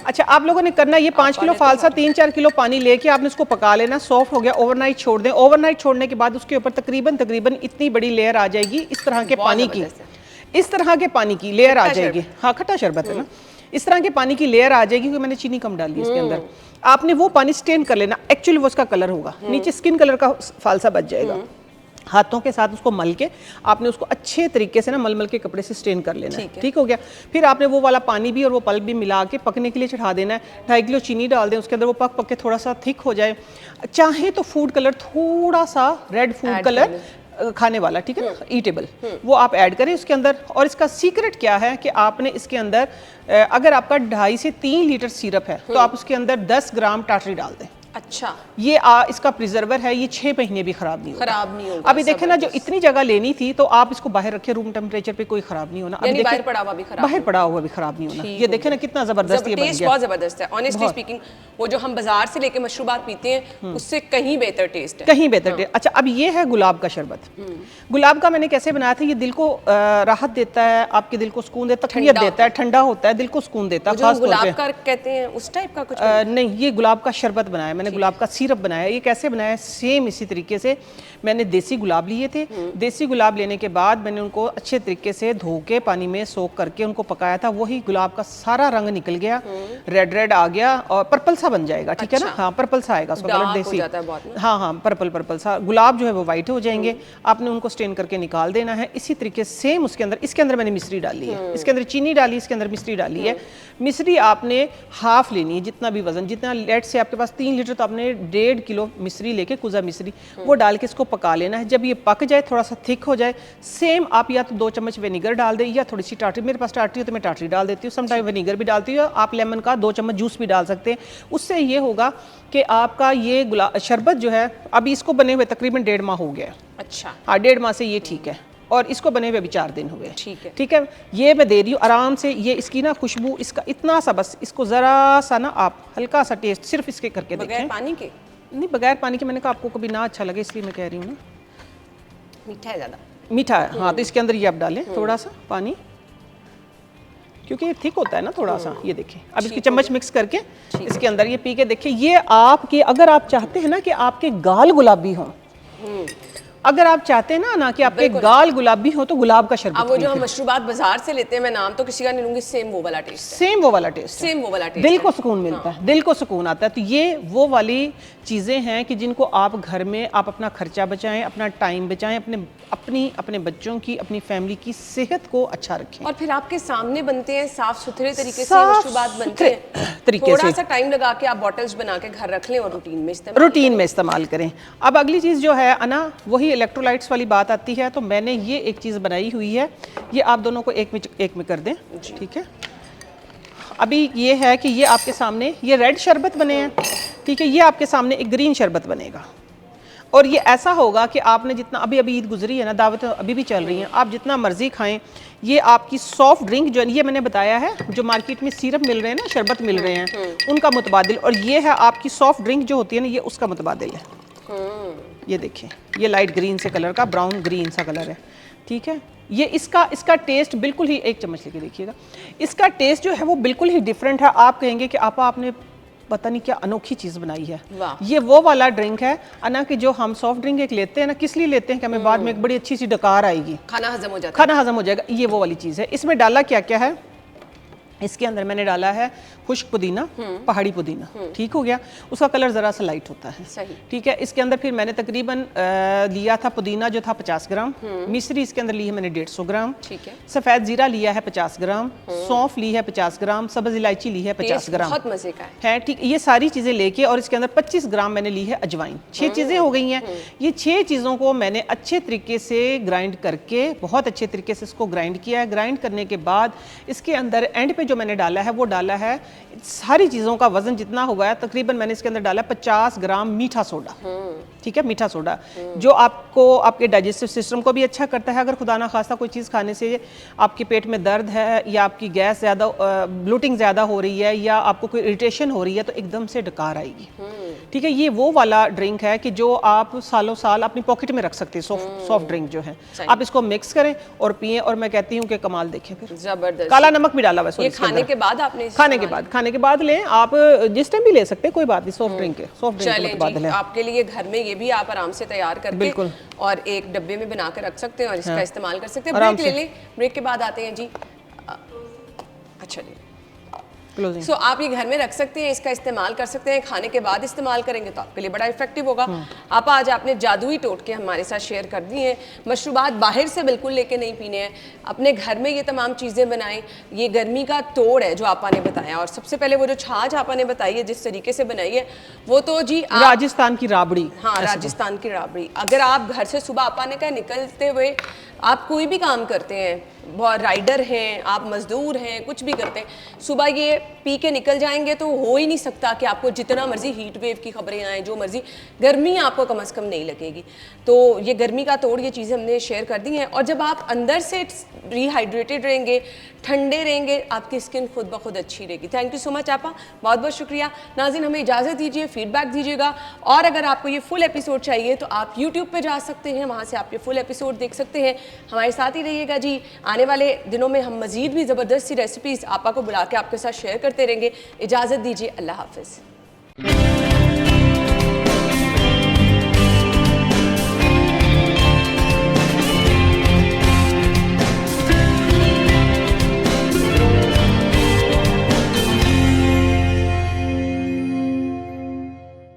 अच्छा, आप लोगों ने करना ये 5 किलो फालसा 3-4 किलो पानी लेके आपने उसको पका लेना। सॉफ्ट हो गया, ओवरनाइट छोड़ दें। ओवरनाइट छोड़ने के बाद उसके ऊपर तकरीबन इतनी बड़ी लेयर आ जाएगी इस तरह के पानी की, इस तरह के पानी की लेयर आ जाएगी। हाँ, खट्टा शरबत है ना, इस तरह के पानी की लेयर आ जाएगी, क्योंकि मैंने चीनी कम डाली है इसके अंदर। आपने वो पानी स्टेन कर लेना, एक्चुअली वो उसका कलर होगा, नीचे स्किन कलर का फालसा बच जाएगा। हाथों के साथ उसको मल के आपने उसको अच्छे तरीके से ना मल के कपड़े से स्टेन कर लेना है। ठीक हो गया। फिर आपने वो वाला पानी भी और वो पल्प भी मिला के पकने के लिए चढ़ा देना है। 2.5 किलो चीनी डाल दें उसके अंदर, वो पक के थोड़ा सा थिक हो जाए। चाहे तो फूड कलर थोड़ा सा रेड फूड कलर खाने वाला, ठीक है ना, ईटेबल, वो आप ऐड करें उसके अंदर। और इसका सीक्रेट क्या है कि आपने इसके अंदर अगर आपका 2.5 से 3 लीटर सिरप है तो आप उसके अंदर 10 ग्राम टाटरी डाल दें। अच्छा, ये इसका प्रिजर्वर है, ये 6 महीने भी खराब नहीं होगा। अभी देखें ना, जो इतनी जगह लेनी थी तो आप इसको बाहर रखे रूम टेम्परेचर पे, कोई खराब नहीं होना। अभी बाहर पड़ा हुआ भी खराब, बाहर पड़ा हुआ भी खराब नहीं होना। ये देखें ना कितना जबरदस्त ये बन गया। बहुत जबरदस्त है ऑनेस्टली स्पीकिंग। वो जो हम बाजार से लेके मशरूबात पीते हैं उससे कहीं बेहतर टेस्ट है, कहीं बेहतर टेस्ट। अच्छा, अब ये है गुलाब का शरबत। गुलाब का मैंने कैसे बनाया था, ये दिल को राहत देता है, आपके दिल को सुकून देता है, तकवीयत देता है, ठंडा होता है, दिल को सुकून देता है। खास तौर पे गुलाब का कहते हैं उस टाइप का कुछ नहीं, ये गुलाब का शरबत बनाया मैंने, गुलाब का सिरप बनाया। ये कैसे बनाया, सेम इसी तरीके से मैंने देसी गुलाब लिए थे। देसी गुलाब लेने के बाद मैंने उनको अच्छे तरीके से धो के पानी में सोख करके उनको पकाया था। वही गुलाब का सारा रंग निकल गया, रेड रेड आ गया और पर्पल सा बन जाएगा। ठीक है ना, हाँ पर्पल सा आएगा उसका कलर देसी, हाँ हाँ पर्पल सा। गुलाब जो है वो वाइट हो जाएंगे। आपने उनको स्टेन करके निकाल देना है। इसी तरीके सेम उसके अंदर, इसके अंदर मैंने मिश्री डाली है, इसके अंदर चीनी डाली, इसके अंदर मिश्री डाली है। मिश्री आपने हाफ लेनी है, जितना भी वजन, जितना लेट से आपके पास 3 लीटर तो आपने 1.5 किलो मिश्री लेके, कुजा मिश्री, वो डाल के इसको पका लेना है। जब ये पक जाए, थोड़ा सा थिक हो जाए, सेम आप या तो 2 चम्मच विनेगर डाल दें या थोड़ी सी टाटरी, मेरे पास टाटरी हो तो मैं टाटरी डाल देती हूँ, समटाइम विनेगर भी डालती हूँ। आप लेमन का 2 चम्मच जूस भी डाल सकते हैं। उससे ये होगा कि आपका ये शरबत जो है, अभी इसको बने हुए तकरीबन 1.5 माह हो गया। अच्छा, हाँ 1.5 माह से ये ठीक है, और इसको बने हुए अभी 4 दिन हुए। ठीक है। ये मैं दे रही हूँ आराम से। ये इसकी ना खुशबू, इसका इतना सा, बस इसको ज़रा सा ना आप हल्का सा टेस्ट सिर्फ इसके करके देखें, बगैर पानी के। नहीं बगैर पानी के, मैंने कहा आपको कभी ना अच्छा लगे इसलिए मैं कह रही हूँ ना। मीठा है ज़्यादा, मीठा है हाँ, तो इसके अंदर ये आप डालें थोड़ा सा पानी, क्योंकि ये थिक होता है ना थोड़ा सा। ये देखिए, अब इसकी चम्मच मिक्स करके इसके अंदर ये पी के देखिए। ये आपके, अगर आप चाहते हैं ना कि आपके गाल गुलाबी हों, अगर आप चाहते हैं ना कि आपके गाल गुलाबी हो, तो गुलाब का शरबत। अब वो जो हम मशरूबात बाजार से लेते हैं, मैं नाम तो किसी का नहीं लूंगी, सेम वो वाला टेस्ट है, सेम वो वाला टेस्ट, सेम वो वाला टेस्ट, दिल को सुकून मिलता है, दिल को सुकून आता है। तो ये वो वाली चीज़ें हैं कि जिनको आप घर में आप अपना खर्चा बचाएं, अपना टाइम बचाएं, अपने बच्चों की, अपनी फैमिली की सेहत को अच्छा रखें। और फिर आपके सामने बनते हैं, साफ सुथरे तरीके से मशरूबात बनते हैं, तरीके से थोड़ा सा टाइम लगा के आप बॉटल्स बना के घर रख लें और रूटीन में इस्तेमाल करें। अब अगली चीज़ जो है अना, वही इलेक्ट्रोलाइट्स वाली बात आती है। तो मैंने ये एक चीज़ बनाई हुई है, ये आप दोनों को एक में कर दें, ठीक है। अभी ये है कि ये आपके सामने ये रेड शरबत बने हैं, ठीक है। ये आपके सामने एक ग्रीन शरबत बनेगा, और ये ऐसा होगा कि आपने जितना, अभी ईद गुजरी है ना, दावत अभी भी चल रही हैं, आप जितना मर्जी खाएं। ये आपकी सॉफ्ट ड्रिंक जो ये मैंने बताया है, जो मार्केट में सिरप मिल रहे हैं ना, शरबत मिल रहे हैं, उनका मुतबादिल, और ये है आपकी सॉफ्ट ड्रिंक जो होती है ना, ये उसका मुतबादिल है। ये देखिए, ये लाइट ग्रीन से कलर का, ब्राउन ग्रीन सा कलर है, ठीक है। ये इसका टेस्ट बिल्कुल ही, एक चम्मच लेके देखिएगा, इसका टेस्ट जो है वो बिल्कुल ही डिफरेंट है। आप कहेंगे कि आपने पता नहीं क्या अनोखी चीज़ बनाई है। ये वो वाला ड्रिंक है अना कि जो हम सॉफ्ट ड्रिंक एक लेते हैं ना, किस लिए लेते हैं कि हमें बाद में एक बड़ी अच्छी सी डकार आएगी, खाना हजम हो जाता है, खाना हजम हो जाएगा। ये वो वाली चीज़ है। इसमें डाला क्या क्या है, इसके अंदर मैंने डाला है खुश्क पुदीना, पहाड़ी पुदीना, ठीक हो गया। उसका कलर ज़रा सा लाइट होता है, सही, ठीक है। इसके अंदर फिर मैंने तकरीबन लिया था पुदीना जो था 50 ग्राम, मिश्री इसके अंदर ली है मैंने 150 ग्राम, ठीक है। सफ़ेद ज़ीरा लिया है 50 ग्राम, सौंफ ली है 50 ग्राम, सब्ज़ इलायची ली है 50 ग्राम, बहुत मज़े का है, ठीक। ये सारी चीज़ें लेके, और इसके अंदर 25 ग्राम मैंने ली है अजवाइन। 6 चीज़ें हो गई हैं। ये 6 चीज़ों को मैंने अच्छे तरीके से ग्राइंड करके, बहुत अच्छे तरीके से इसको ग्राइंड किया है। ग्राइंड करने के बाद इसके अंदर एंड पे जो मैंने डाला है, वो डाला है, सारी चीज़ों का वजन जितना हुआ है तकरीबन मैंने इसके अंदर डाला 50 ग्राम मीठा सोडा, ठीक है। मीठा सोडा जो आपको, आपके डाइजेस्टिव सिस्टम को भी अच्छा करता है। अगर खुदा ना खास्ता कोई चीज़ खाने से आपके पेट में दर्द है, या आपकी गैस ज़्यादा, ब्लोटिंग ज़्यादा हो रही है, या आपको कोई इरिटेशन हो रही है, तो एकदम से डकार आएगी, ठीक है। ये वो वाला ड्रिंक है कि जो आप सालों साल अपनी पॉकेट में रख सकते हैं। सॉफ्ट ड्रिंक जो है, आप इसको मिक्स करें और पिएं, और मैं कहती हूँ कि कमाल देखें। फिर जबरदस्त, काला नमक भी डाला हुआ है, खाने के बाद आपने, खाने के बाद लें आप, जिस टाइम भी ले सकते हैं, कोई बात नहीं। सॉफ्ट ड्रिंक है, आपके लिए घर में ये भी आप आराम से तैयार करके बिल्कुल, और एक डब्बे में बना के रख सकते हैं, और इसका इस्तेमाल कर सकते हैं। ब्रेक ले लें, ब्रेक के बाद आते हैं जी। अच्छा जी, क्लोजिंग। सो आप ये घर में रख सकते हैं, इसका इस्तेमाल कर सकते हैं, खाने के बाद इस्तेमाल करेंगे तो आपके लिए बड़ा इफेक्टिव होगा। आप आज आपने जादुई टोटके हमारे साथ शेयर कर दिए हैं। मशरूबात बाहर से बिल्कुल लेके नहीं पीने हैं, अपने घर में ये तमाम चीज़ें बनाएं। ये गर्मी का तोड़ है जो आपा ने बताया, और सबसे पहले वो जो छाछ आपा ने बताई है जिस तरीके से बनाई है वो तो जी राजस्थान की राबड़ी। हाँ, राजस्थान की राबड़ी। अगर आप घर से सुबह आपा ने कहा निकलते हुए आप कोई भी काम करते हैं, बहुत राइडर हैं, आप मजदूर हैं, कुछ भी करते हैं, सुबह ये पी के निकल जाएंगे तो हो ही नहीं सकता कि आपको जितना मर्जी हीट वेव की खबरें आएँ, जो मर्जी, गर्मी आपको कम से कम नहीं लगेगी। तो ये गर्मी का तोड़ ये चीज़ें हमने शेयर कर दी हैं। और जब आप अंदर से रिहाइड्रेटेड रहेंगे, ठंडे रहेंगे, आपकी स्किन खुद ब खुद अच्छी रहेगी। थैंक यू सो मच आपा, बहुत बहुत शुक्रिया। नाज़रीन, हमें इजाज़त दीजिए, फीडबैक दीजिएगा, और अगर आपको ये फुल एपिसोड चाहिए तो आप यूट्यूब पे जा सकते हैं, वहाँ से आप ये फुल एपिसोड देख सकते हैं। हमारे साथ ही रहिएगा जी, आने वाले दिनों में हम मज़ीद भी ज़बरदस्त सी रेसिपीज़ आपा को बुला के आपके साथ शेयर करते रहेंगे। इजाज़त दीजिए, अल्लाह हाफ़िज़।